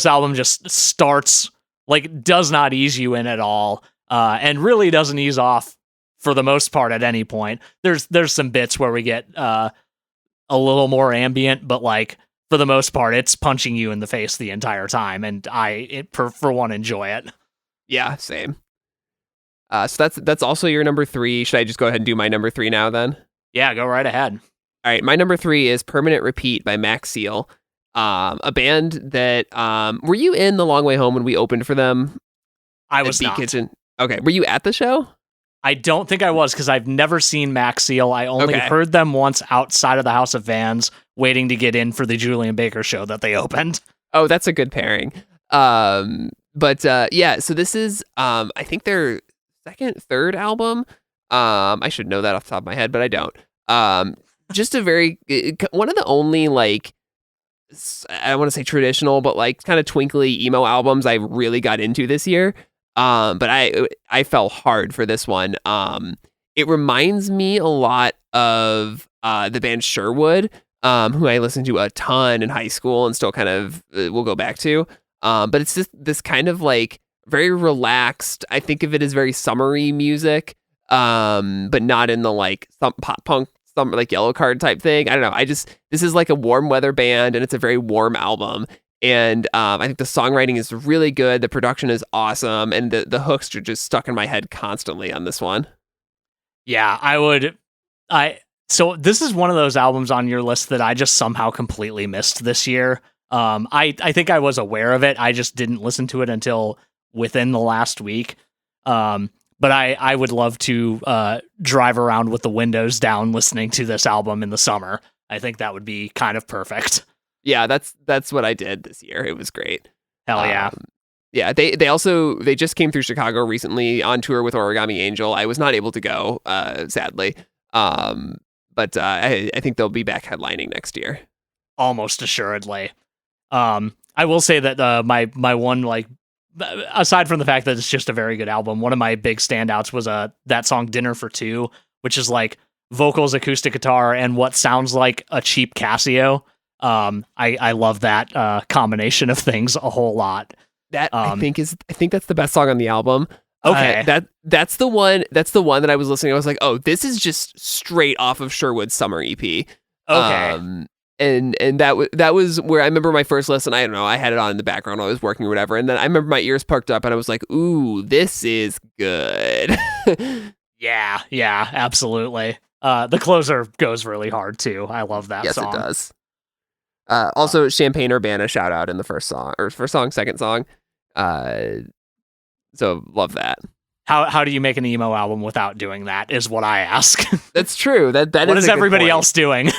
album just starts, like, does not ease you in at all, and really doesn't ease off for the most part at any point. There's some bits where we get a little more ambient, but like for the most part, it's punching you in the face the entire time, and for one, enjoy it. Yeah, same. So that's also your number 3. Should I just go ahead and do my number 3 now then? Yeah, go right ahead. All right, my number 3 is Permanent Repeat by Max Seal, a band that were you in The Long Way Home when we opened for them? I was not. Kitchen? Okay, were you at the show? I don't think I was, because I've never seen Max Seal. I only heard them once outside of the House of Vans, waiting to get in for the Julian Baker show that they opened. Oh, that's a good pairing. But yeah, so this is I think their third album. I should know that off the top of my head, but I don't. Just one of the only, like, I don't want to say traditional, but like kind of twinkly emo albums I really got into this year. But I fell hard for this one. It reminds me a lot of the band Sherwood, who I listened to a ton in high school and still kind of will go back to. But it's just this kind of like very relaxed. I think of it as very summery music, but not in the like some pop punk, some like Yellow Card type thing. I don't know. This is like a warm weather band, and it's a very warm album. And I think the songwriting is really good. The production is awesome. And the hooks are just stuck in my head constantly on this one. Yeah, so this is one of those albums on your list that I just somehow completely missed this year. I think I was aware of it. I just didn't listen to it until within the last week. But I would love to drive around with the windows down listening to this album in the summer. I think that would be kind of perfect. Yeah, that's what I did this year. It was great. Hell yeah. Yeah, they just came through Chicago recently on tour with Origami Angel. I was not able to go, sadly. But I think they'll be back headlining next year. Almost assuredly. I will say that my one, like, aside from the fact that it's just a very good album, one of my big standouts was that song Dinner for Two, which is like vocals, acoustic guitar, and what sounds like a cheap Casio. I love that combination of things a whole lot. That I think that's the best song on the album. Okay. That's the one that I was listening. I was like, oh, this is just straight off of Sherwood's summer EP. Okay. And that was where I remember my first listen. I don't know, I had it on in the background while I was working or whatever, and then I remember my ears perked up and I was like, ooh, this is good. Yeah, absolutely. The closer goes really hard too. I love that song. Yes, it does. Also, Champagne Urbana shout out in the second song. So love that. How do you make an emo album without doing that is what I ask. That's true. That what is is a good everybody point. else doing?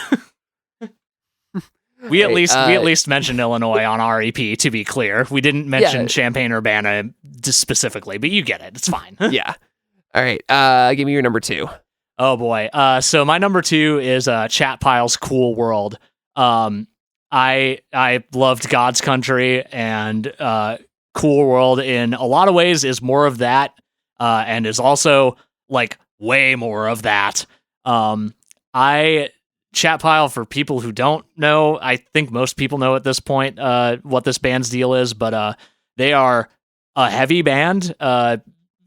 We at least mentioned Illinois on our EP, to be clear. We didn't mention Champaign-Urbana specifically, but you get it. It's fine. Yeah. All right. Give me your number 2. Oh boy. So my number 2 is Chat Pile's Cool World. I loved God's Country, and Cool World in a lot of ways is more of that, and is also like way more of that. Chat Pile, for people who don't know, I think most people know at this point what this band's deal is, but they are a heavy band.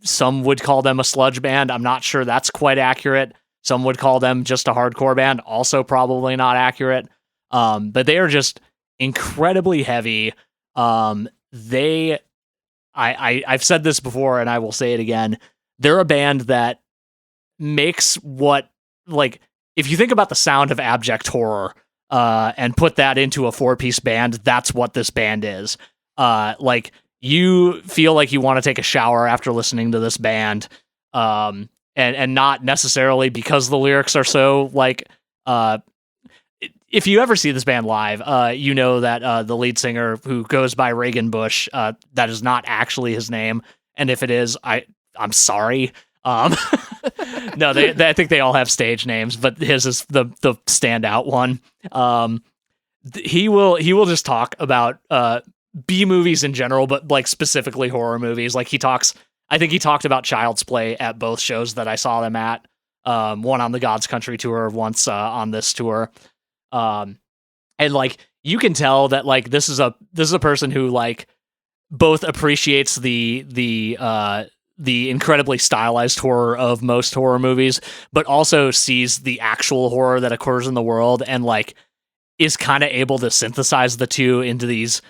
Some would call them a sludge band. I'm not sure that's quite accurate. Some would call them just a hardcore band. Also probably not accurate. But they are just incredibly heavy. I've said this before and I will say it again. They're a band that makes what, like, if you think about the sound of abject horror, and put that into a 4-piece band, that's what this band is. Like, you feel like you want to take a shower after listening to this band, and not necessarily because the lyrics are so, like, if you ever see this band live, you know that the lead singer, who goes by Reagan Bush, that is not actually his name, and if it is, I'm sorry. No, I think they all have stage names, but his is the standout one. He will just talk about B movies in general, but like specifically horror movies. Like I think he talked about Child's Play at both shows that I saw them at. One on the God's Country tour, once on this tour. And like, you can tell that like this is a person who like both appreciates the incredibly stylized horror of most horror movies, but also sees the actual horror that occurs in the world, and like is kind of able to synthesize the two into these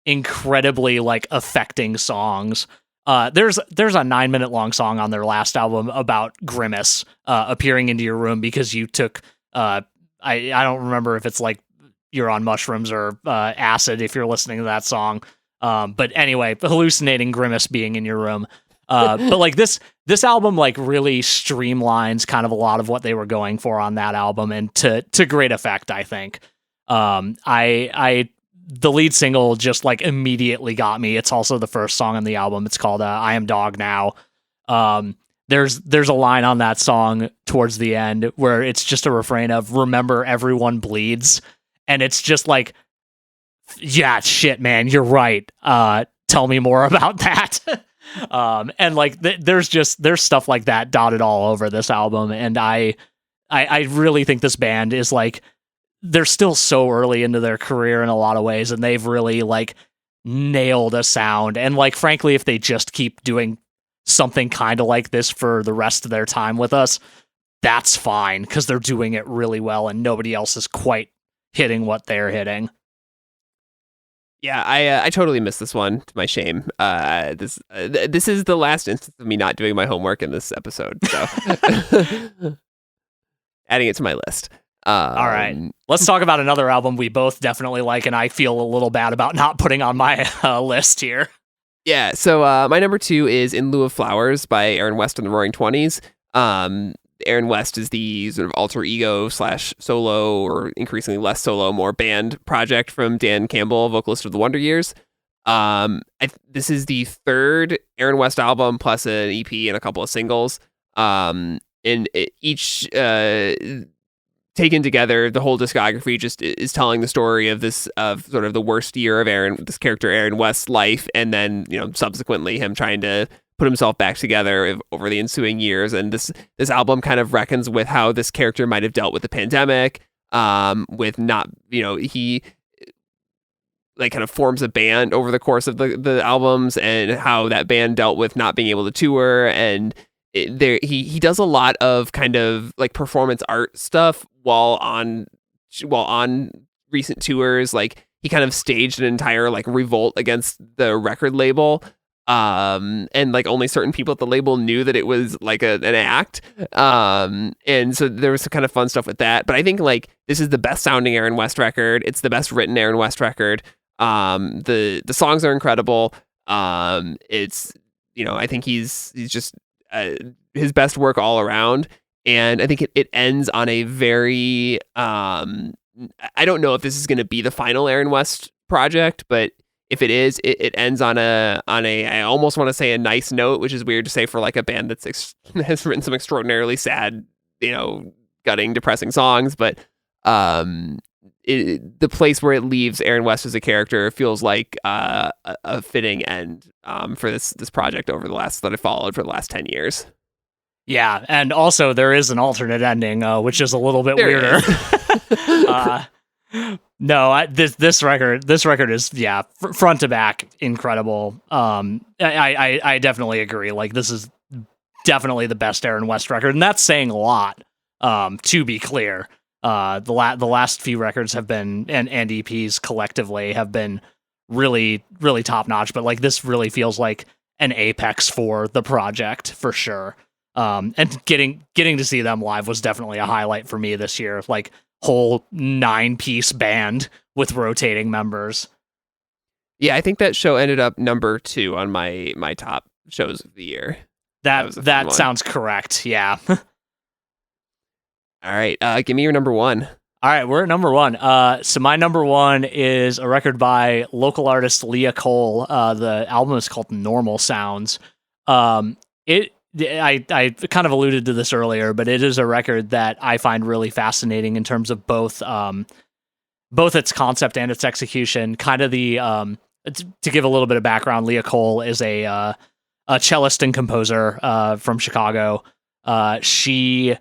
incredibly like affecting songs. There's a 9-minute long song on their last album about Grimace appearing into your room because you took I don't remember if it's like you're on mushrooms or acid if you're listening to that song. But anyway, hallucinating Grimace being in your room. But like this album like really streamlines kind of a lot of what they were going for on that album, and to great effect, I think. The lead single just like immediately got me. It's also the first song on the album. It's called I Am Dog Now. There's a line on that song towards the end where it's just a refrain of "Remember, everyone bleeds," and it's just like, yeah, shit, man, you're right. Tell me more about that. And like there's stuff like that dotted all over this album, and I really think this band is like, they're still so early into their career in a lot of ways, and they've really like nailed a sound. And like, frankly, if they just keep doing something kind of like this for the rest of their time with us, that's fine, because they're doing it really well and nobody else is quite hitting what they're hitting. Yeah, I totally missed this one, to my shame. This is the last instance of me not doing my homework in this episode, so adding it to my list. All right, let's talk about another album we both definitely like, and I feel a little bad about not putting on my list here. Yeah, so my number 2 is In Lieu of Flowers by Aaron West and the Roaring Twenties. Aaron West is the sort of alter ego / solo, or increasingly less solo, more band project from Dan Campbell, vocalist of the Wonder Years. This is the third Aaron West album plus an EP and a couple of singles. And each taken together, the whole discography just is telling the story of sort of the worst year of this character Aaron West's life, and then subsequently him trying to put himself back together over the ensuing years. And this album kind of reckons with how this character might have dealt with the pandemic, with not, he like kind of forms a band over the course of the albums, and how that band dealt with not being able to tour. And he does a lot of kind of like performance art stuff while on recent tours. Like, he kind of staged an entire like revolt against the record label. And like only certain people at the label knew that it was like an act. And so there was some kind of fun stuff with that. But I think like this is the best sounding Aaron West record. It's the best written Aaron West record. The songs are incredible. It's, I think he's just his best work all around. And I think it ends on a very, I don't know if this is going to be the final Aaron West project, but if it is, it ends on a, I almost want to say a nice note, which is weird to say for like a band that's has written some extraordinarily sad, gutting, depressing songs. But the place where it leaves Aaron West as a character feels like a fitting end for this project that I followed for the last 10 years. Yeah, and also there is an alternate ending, which is a little bit weirder. No, this record is front to back incredible. I definitely agree. Like, this is definitely the best Aaron West record, and that's saying a lot. To be clear, the last few records have been and EPs collectively have been really really top notch, but like this really feels like an apex for the project for sure. And getting to see them live was definitely a highlight for me this year. Like, whole 9-piece band with rotating members. Yeah, I think that show ended up number 2 on my top shows of the year. That sounds correct. Yeah. All right, give me your number 1. All right, we're at number 1. So my number 1 is a record by local artist Leah Cole. The album is called Normal Sounds. I kind of alluded to this earlier, but it is a record that I find really fascinating in terms of both its concept and its execution. Kind of to give a little bit of background, Leah Cole is a cellist and composer from Chicago. She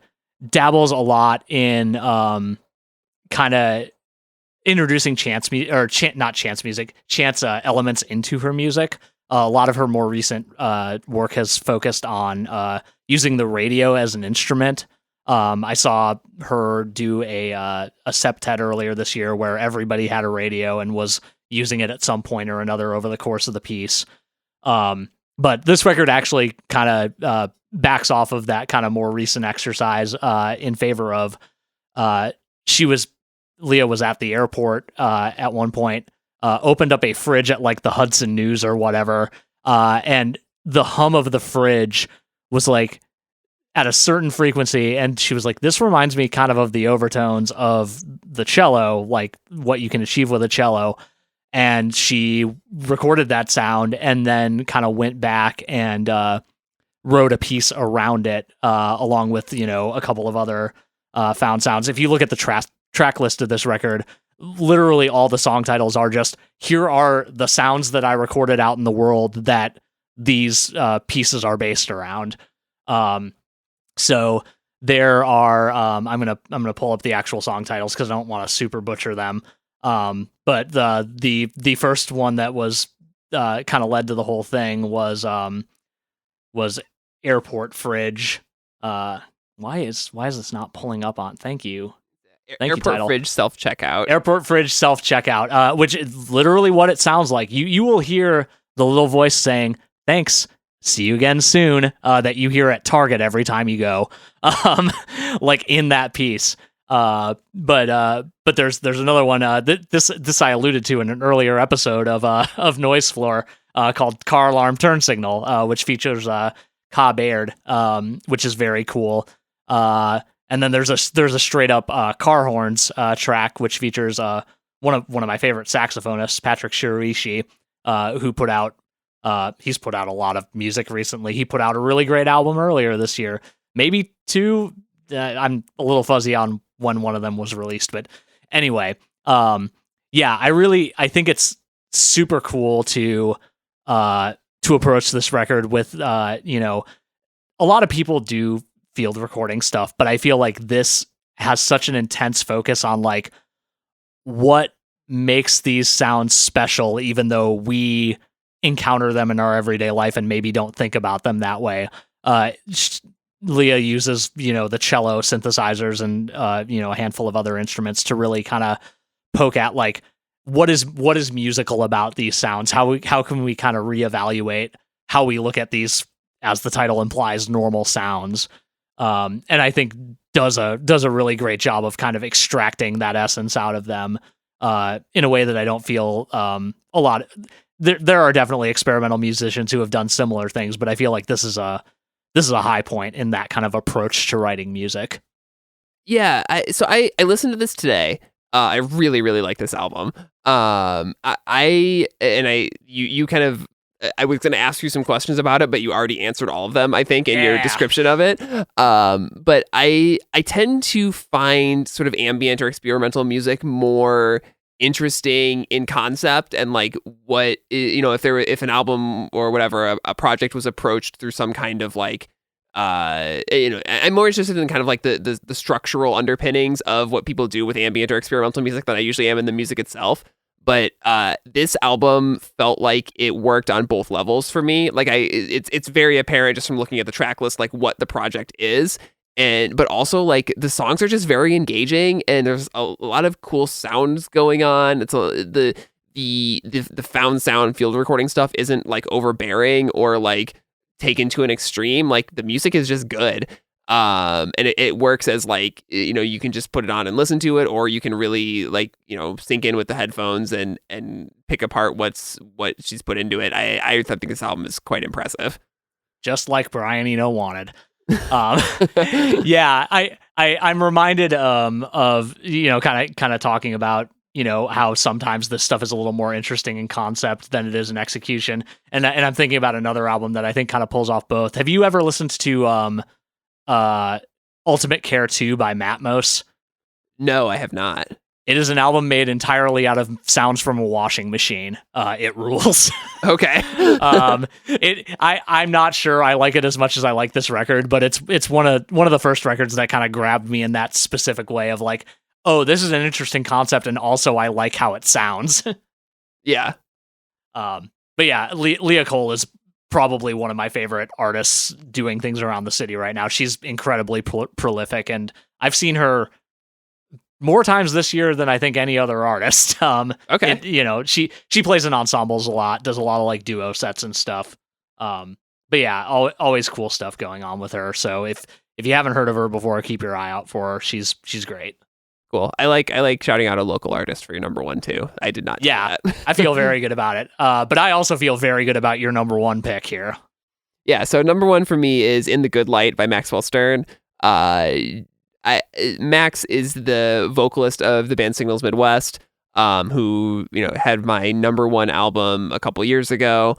dabbles a lot in kind of introducing chance elements into her music. A lot of her more recent work has focused on using the radio as an instrument. I saw her do a septet earlier this year where everybody had a radio and was using it at some point or another over the course of the piece. But this record actually kind of backs off of that kind of more recent exercise in favor of Leah was at the airport at one point. Opened up a fridge at like the Hudson News or whatever, and the hum of the fridge was like at a certain frequency, and she was like, this reminds me kind of the overtones of the cello, like what you can achieve with a cello. And she recorded that sound and then kind of went back and wrote a piece around it, along with, a couple of other found sounds. If you look at the track list of this record, literally all the song titles are just, here are the sounds that I recorded out in the world that these pieces are based around. So there are, I'm gonna pull up the actual song titles because I don't want to super butcher them. But the first one that was kind of led to the whole thing was Airport Fridge. Why is this not pulling up on? Thank you. Airport Fridge self-checkout. Airport Fridge self-checkout, which is literally what it sounds like. You will hear the little voice saying, "Thanks, see you again soon," that you hear at Target every time you go, like in that piece. But there's another one. This I alluded to in an earlier episode of Noise Floor, called Car Alarm Turn Signal, which features Ka Baird, which is very cool. And then there's a straight up car horns track which features one of my favorite saxophonists, Patrick Shirishi, who he's put out a lot of music recently. He put out a really great album earlier this year, maybe 2. I'm a little fuzzy on when one of them was released, but anyway, I think it's super cool to approach this record with a lot of people do field recording stuff, but I feel like this has such an intense focus on like what makes these sounds special, even though we encounter them in our everyday life and maybe don't think about them that way. Leah uses, the cello synthesizers and, a handful of other instruments to really kind of poke at like, what is musical about these sounds? How can we kind of reevaluate how we look at these, as the title implies, normal sounds? And I think does a really great job of kind of extracting that essence out of them, in a way that I don't feel, a lot. There are definitely experimental musicians who have done similar things, but I feel like this is a this is a high point in that kind of approach to writing music. Yeah, I listened to this today. I really really like this album. You kind of, I was going to ask you some questions about it, but you already answered all of them, I think, in your description of it. But I tend to find sort of ambient or experimental music more interesting in concept, and like what, if an album or whatever, a project was approached through some kind of like I'm more interested in kind of like the structural underpinnings of what people do with ambient or experimental music than I usually am in the music itself. But this album felt like it worked on both levels for me. Like it's very apparent just from looking at the track list, like what the project is. But also like the songs are just very engaging, and there's a lot of cool sounds going on. It's the found sound field recording stuff isn't like overbearing or like taken to an extreme. Like the music is just good. And it works as like, you can just put it on and listen to it, or you can really like, sink in with the headphones and pick apart what she's put into it. I think this album is quite impressive. Just like Brian Eno wanted. Yeah, I'm reminded of kind of talking about how sometimes this stuff is a little more interesting in concept than it is in execution, and I'm thinking about another album that I think kind of pulls off both. Have you ever listened to Ultimate Care 2 by Matmos? No, I have not. It is an album made entirely out of sounds from a washing machine. It rules. Okay. I'm not sure I like it as much as I like this record, but it's one of the first records that kind of grabbed me in that specific way of like, oh, this is an interesting concept, and also I like how it sounds. Yeah. But yeah, Leah Cole is probably one of my favorite artists doing things around the city right now. She's incredibly prolific, and I've seen her more times this year than I think any other artist. Okay. She plays in ensembles a lot, does a lot of like duo sets and stuff. But yeah, always cool stuff going on with her. So if you haven't heard of her before, keep your eye out for her. She's great. Cool. I like shouting out a local artist for your number one too. I did not do that. I feel very good about it. But I also feel very good about your number one pick here. Yeah, so number one for me is In the Good Light by Maxwell Stern. Max is the vocalist of the band Signals Midwest, who had my number one album a couple years ago.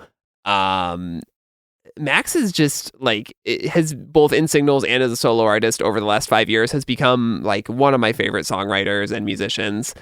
Max is just like, it has both in Signals and as a solo artist over the last 5 years has become like one of my favorite songwriters and musicians.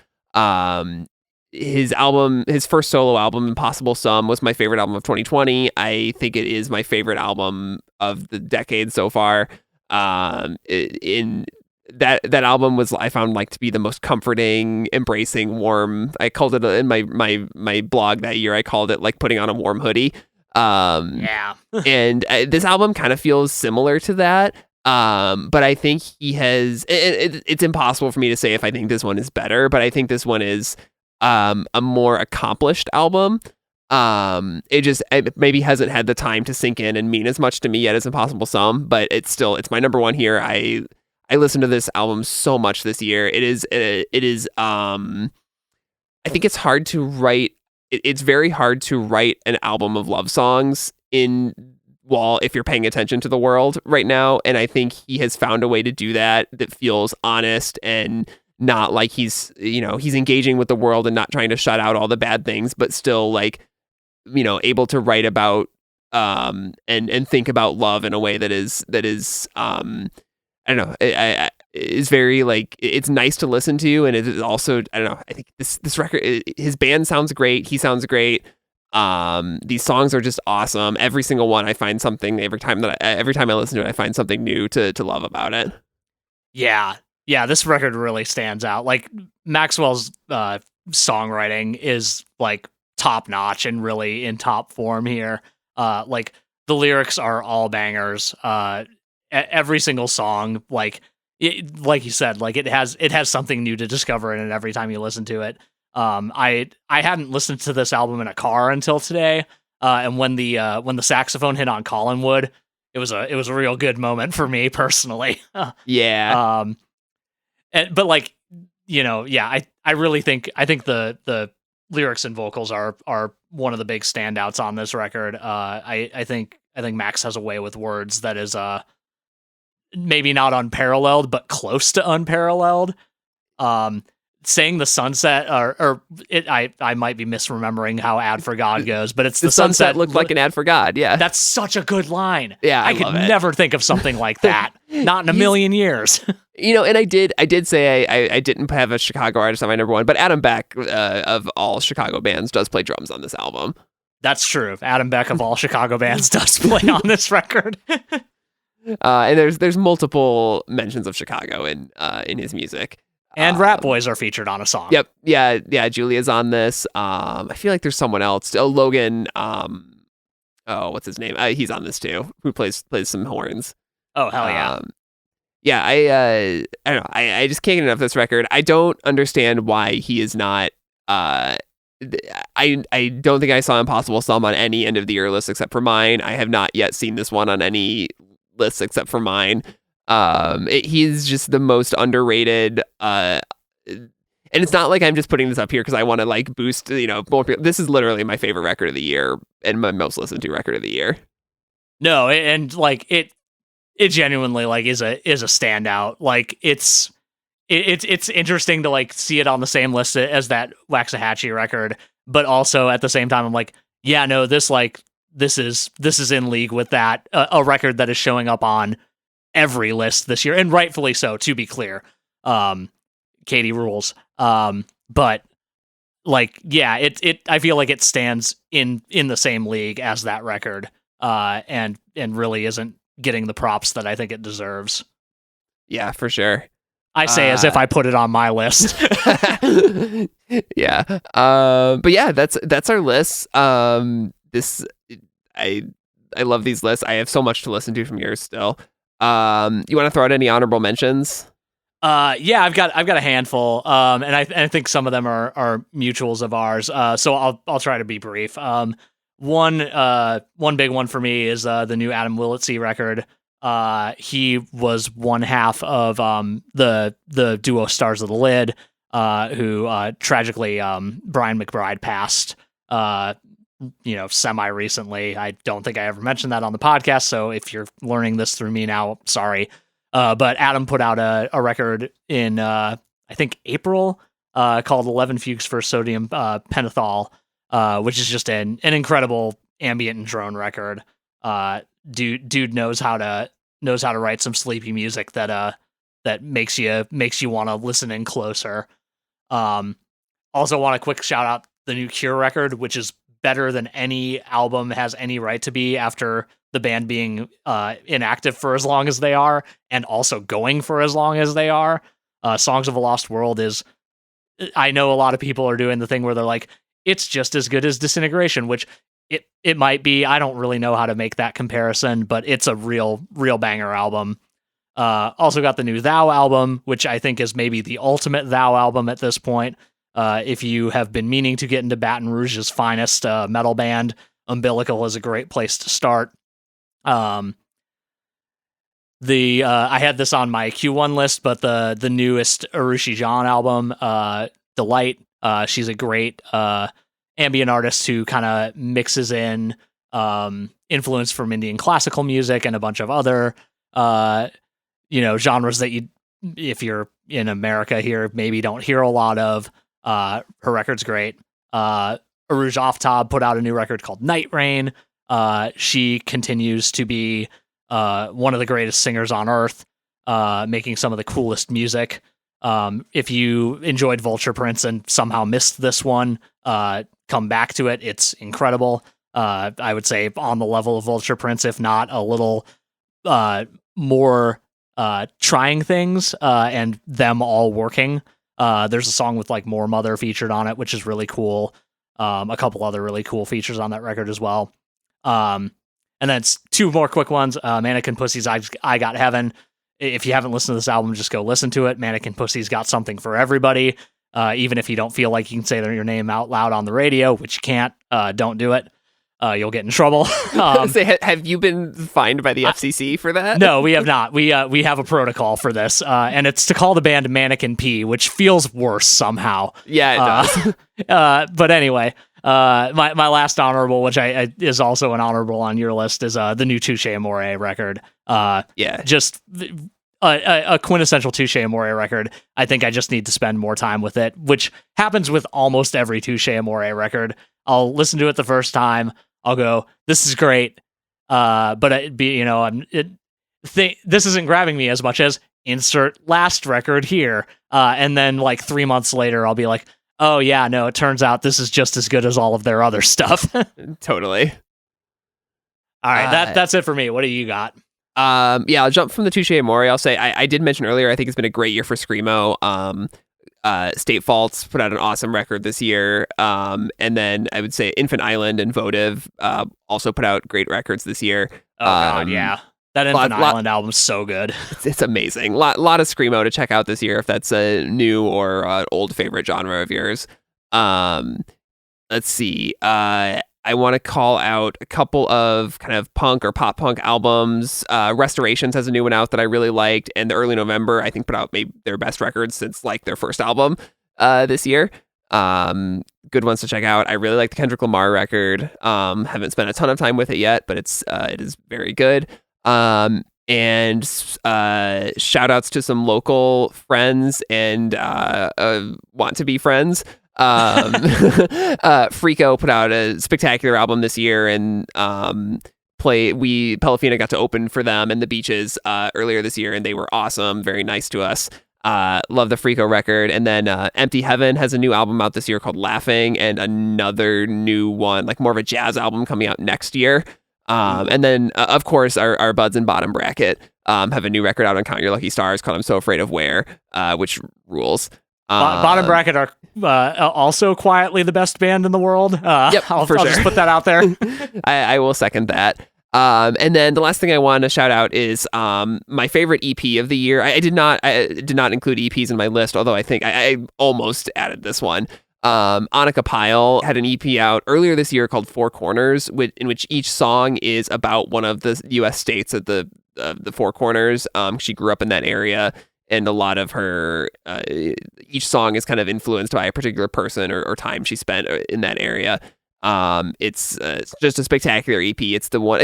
His first solo album, Impossible Sum, was my favorite album of 2020. I think it is my favorite album of the decade so far. In that album I found like to be the most comforting, embracing, warm. I called it in my blog that year. I called it like putting on a warm hoodie. Yeah. And this album kind of feels similar to that. But I think he has. It's impossible for me to say if I think this one is better, but I think this one is a more accomplished album. It maybe hasn't had the time to sink in and mean as much to me yet as Impossible Sum, but it's my number one here. I listened to this album so much this year. It is I think it's hard to write. It's very hard to write an album of love songs if you're paying attention to the world right now. And I think he has found a way to do that feels honest and not like he's engaging with the world and not trying to shut out all the bad things, but still like, able to write about, and think about love in a way that is, I don't know. Is very like, it's nice to listen to, and it is also, I don't know, I think this record, his band sounds great, he sounds great. These songs are just awesome. Every single one, I find something every time I listen to it, I find something new to love about it. Yeah, this record really stands out. Like Maxwell's songwriting is like top notch and really in top form here. Like the lyrics are all bangers. Every single song, like you said, like it has something new to discover in it every time you listen to it. I hadn't listened to this album in a car until today, and when the saxophone hit on Collinwood, it was a real good moment for me personally. Yeah. But like, I really think the lyrics and vocals are one of the big standouts on this record. I think Max has a way with words that is maybe not unparalleled, but close to unparalleled. Saying the sunset, I might be misremembering how Ad for God goes, but it's the sunset looked like an ad for God. Yeah, that's such a good line. Yeah, I could never think of something like that. Not in a million years. And I did say I didn't have a Chicago artist on my number one, but Adam Beck of all Chicago bands does play drums on this album. That's true. Adam Beck of all Chicago bands does play on this record. And there's multiple mentions of Chicago in his music. And Rat Boys are featured on a song. Yep. Yeah. Julia's on this. I feel like there's someone else. Oh, Logan. What's his name? He's on this too. Who plays some horns. Oh, hell yeah. Yeah. I don't know. I just can't get enough of this record. I don't understand why he is not. I don't think I saw Impossible Sum on any end of the year list except for mine. I have not yet seen this one on any list except for mine. He's just the most underrated, and it's not like I'm just putting this up here because I want to like boost, more people. This is literally my favorite record of the year and my most listened to record of the year. No, and like it genuinely like is a standout. Like it's interesting to like see it on the same list as that Waxahachie record, but also at the same time I'm like, yeah, no, this is in league with that, a record that is showing up on every list this year, and rightfully so, to be clear. Katie rules. But like, yeah, it I feel like it stands in the same league as that record, and really isn't getting the props that I think it deserves. Yeah, for sure. I say as if I put it on my list. Yeah. But yeah, that's our list. This I love these lists. I have so much to listen to from yours still. You want to throw out any honorable mentions? Yeah, I've got a handful. And I think some of them are mutuals of ours. So I'll try to be brief. One big one for me is the new Adam Willitsey record. He was one half of the duo Stars of the Lid, who tragically Brian McBride passed semi recently. I don't think I ever mentioned that on the podcast, so if you're learning this through me now, sorry. But Adam put out a record in I think April called 11 Fugues for Sodium Pentothal, which is just an incredible ambient and drone record. Dude knows how to write some sleepy music that makes you want to listen in closer. Also want a quick shout out the new Cure record, which is better than any album has any right to be after the band being inactive for as long as they are, and also going for as long as they are. Songs of a Lost World is, I know a lot of people are doing the thing where they're like, it's just as good as Disintegration, which it might be. I don't really know how to make that comparison, but it's a real banger album. Also got the new Thou album, which I think is maybe the ultimate Thou album at this point. If you have been meaning to get into Baton Rouge's finest metal band, Umbilical is a great place to start. I had this on my Q1 list, but the newest Arushi John album, Delight, she's a great ambient artist who kind of mixes in influence from Indian classical music and a bunch of other genres that you, if you're in America here, maybe don't hear a lot of. Her record's great. Aruj Aftab put out a new record called Night Rain. She continues to be one of the greatest singers on earth, making some of the coolest music. If you enjoyed Vulture Prince and somehow missed this one, come back to it. It's incredible. I would say on the level of Vulture Prince, if not a little more trying things and them all working. There's a song with like More Mother featured on it, which is really cool. A couple other really cool features on that record as well. And then two more quick ones. Mannequin Pussy's I Got Heaven. If you haven't listened to this album, just go listen to it. Mannequin Pussy's got something for everybody. Even if you don't feel like you can say your name out loud on the radio, which you can't, don't do it. You'll get in trouble. Have you been fined by the FCC for that? No, we have not. We have a protocol for this, and it's to call the band Mannequin P, which feels worse somehow. Yeah, it does. But anyway, My last honorable, which I is also an honorable on your list, is the new Touche Amore record. Just a quintessential Touche Amore record. I think I just need to spend more time with it, which happens with almost every Touche Amore record. I'll listen to it the first time. I'll go, this is great. But this isn't grabbing me as much as insert last record here. And then like 3 months later, I'll be like, oh yeah, no, it turns out this is just as good as all of their other stuff. Totally. All right, that's it for me. What do you got? I'll jump from the Touche Amore. I'll say I did mention earlier, I think it's been a great year for Screamo. State Faults put out an awesome record this year. And then I would say Infant Island and Votive also put out great records this year. Oh god, yeah. That Infant Island album's so good. It's amazing. Lot of Screamo to check out this year if that's a new or old favorite genre of yours. Let's see. I want to call out a couple of kind of punk or pop punk albums. Restorations has a new one out that I really liked, and the Early November I think put out maybe their best record since like their first album this year. Good ones to check out. I really like the Kendrick Lamar record. Haven't spent a ton of time with it yet, but it is very good. And shout outs to some local friends and want to be friends. Frico put out a spectacular album this year, and Pelafina got to open for them in the Beaches earlier this year, and they were awesome, very nice to us. Love the Frico record. And then Empty Heaven has a new album out this year called Laughing, and another new one, like more of a jazz album, coming out next year. And then of course our buds in Bottom Bracket have a new record out on Count Your Lucky Stars called I'm So Afraid of Where, which rules. Bottom Bracket are also quietly the best band in the world. Yep, I'll sure. just put that out there. I will second that. And then the last thing I want to shout out is my favorite EP of the year. I did not include EPs in my list, although I think I almost added this one. Annika Pyle had an EP out earlier this year called Four Corners, in which each song is about one of the U.S. states at the Four Corners. She grew up in that area, and a lot of her each song is kind of influenced by a particular person or time she spent in that area. It's just a spectacular EP. It's the one.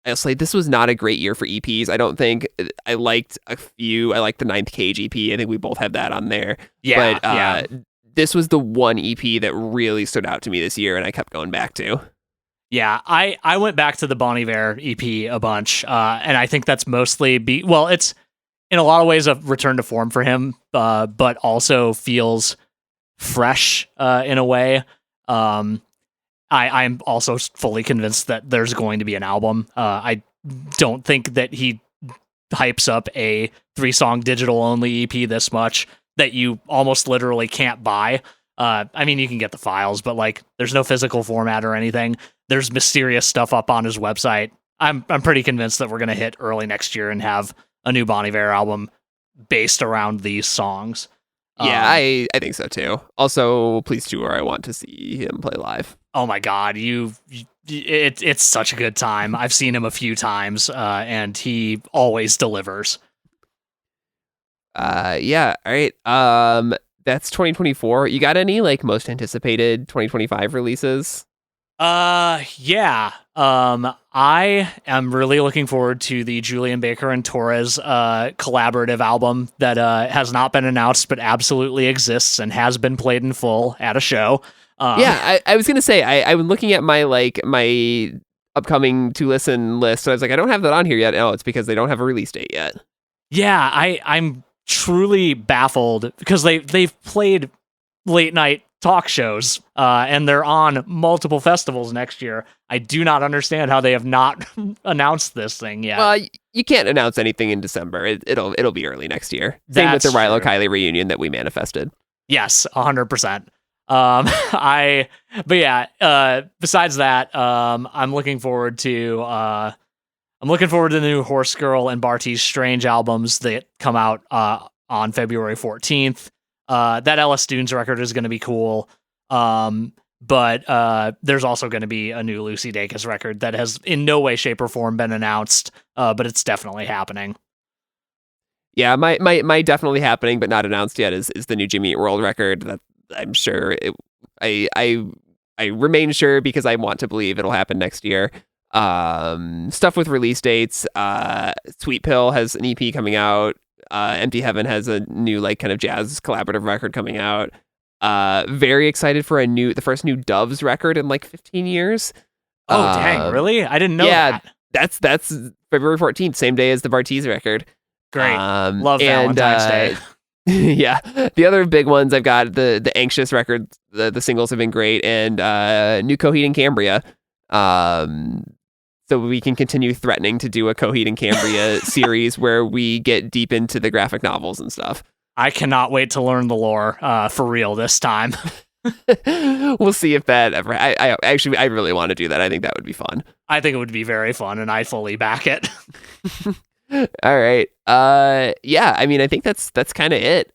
I'll say this was not a great year for EPs. I don't think I liked a few. I liked the Ninth Cage EP. I think we both have that on there. Yeah, but this was the one EP that really stood out to me this year, and I kept going back to. Yeah, I went back to the Bon Iver EP a bunch, and I think that's mostly it's in a lot of ways a return to form for him, but also feels fresh in a way. I'm also fully convinced that there's going to be an album. I don't think that he hypes up a 3-song digital only EP this much that you almost literally can't buy. I mean, you can get the files, but like, there's no physical format or anything. There's mysterious stuff up on his website. I'm pretty convinced that we're gonna hit early next year and have a new Bon Iver album based around these songs. Yeah, I think so too. Also, Please Tour. I want to see him play live. Oh my god, it's such a good time. I've seen him a few times, and he always delivers. Yeah, all right. That's 2024. You got any like most anticipated 2025 releases? Yeah. I am really looking forward to the Julian Baker and Torres collaborative album that has not been announced but absolutely exists and has been played in full at a show. Yeah, I was gonna say I was looking at my upcoming to listen list. So I was like, I don't have that on here yet. Oh, it's because they don't have a release date yet. Yeah, I'm truly baffled because they've played late night talk shows and they're on multiple festivals next year. I do not understand how they have not announced this thing yet. Well, you can't announce anything in December. It'll be early next year. Same with the Rilo Kiley reunion that we manifested. Yes, 100%. Besides that, I'm looking forward to the new Horse Girl and Barty's Strange albums that come out on February 14th. That Ellis Dunes record is going to be cool. But there's also going to be a new Lucy Dacus record that has in no way, shape, or form been announced, but it's definitely happening. Yeah, my definitely happening, but not announced yet is the new Jimmy Eat World record that I'm sure I remain sure because I want to believe it'll happen next year. Stuff with release dates. Sweet Pill has an EP coming out. Empty Heaven has a new like kind of jazz collaborative record coming out. Very excited for the first new Doves record in like 15 years. Oh, dang, really? I didn't know that. That's February 14th, same day as the Bartiz record. Great. Love Valentine's Day. Yeah. The other big ones I've got the Anxious record, the singles have been great, and new Coheed and Cambria. So we can continue threatening to do a Coheed and Cambria series where we get deep into the graphic novels and stuff. I cannot wait to learn the lore for real this time. We'll see if that ever. I really want to do that. I think that would be fun. I think it would be very fun, and I fully back it. All right. Yeah. I mean, I think that's kind of it.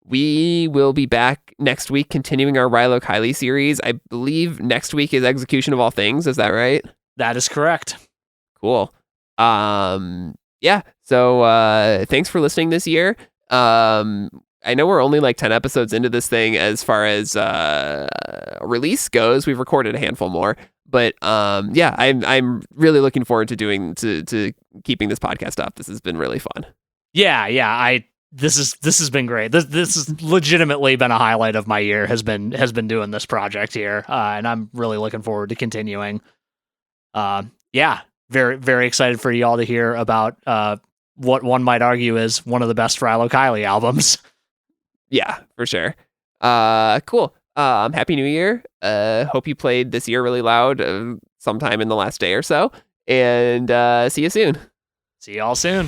We will be back next week, continuing our Rilo Kiley series. I believe next week is Execution of All Things. Is that right? That is correct. Cool. Yeah. So thanks for listening this year. I know we're only like 10 episodes into this thing as far as release goes. We've recorded a handful more, but yeah, I'm really looking forward to to keeping this podcast up. This has been really fun. Yeah. This has been great. This has legitimately been a highlight of my year. Has been doing this project here, and I'm really looking forward to continuing. Yeah, very very excited for y'all to hear about what one might argue is one of the best Rilo Kiley albums. Yeah, for sure. Cool. Happy New Year. Hope you played this year really loud sometime in the last day or so. And see you soon. See y'all soon.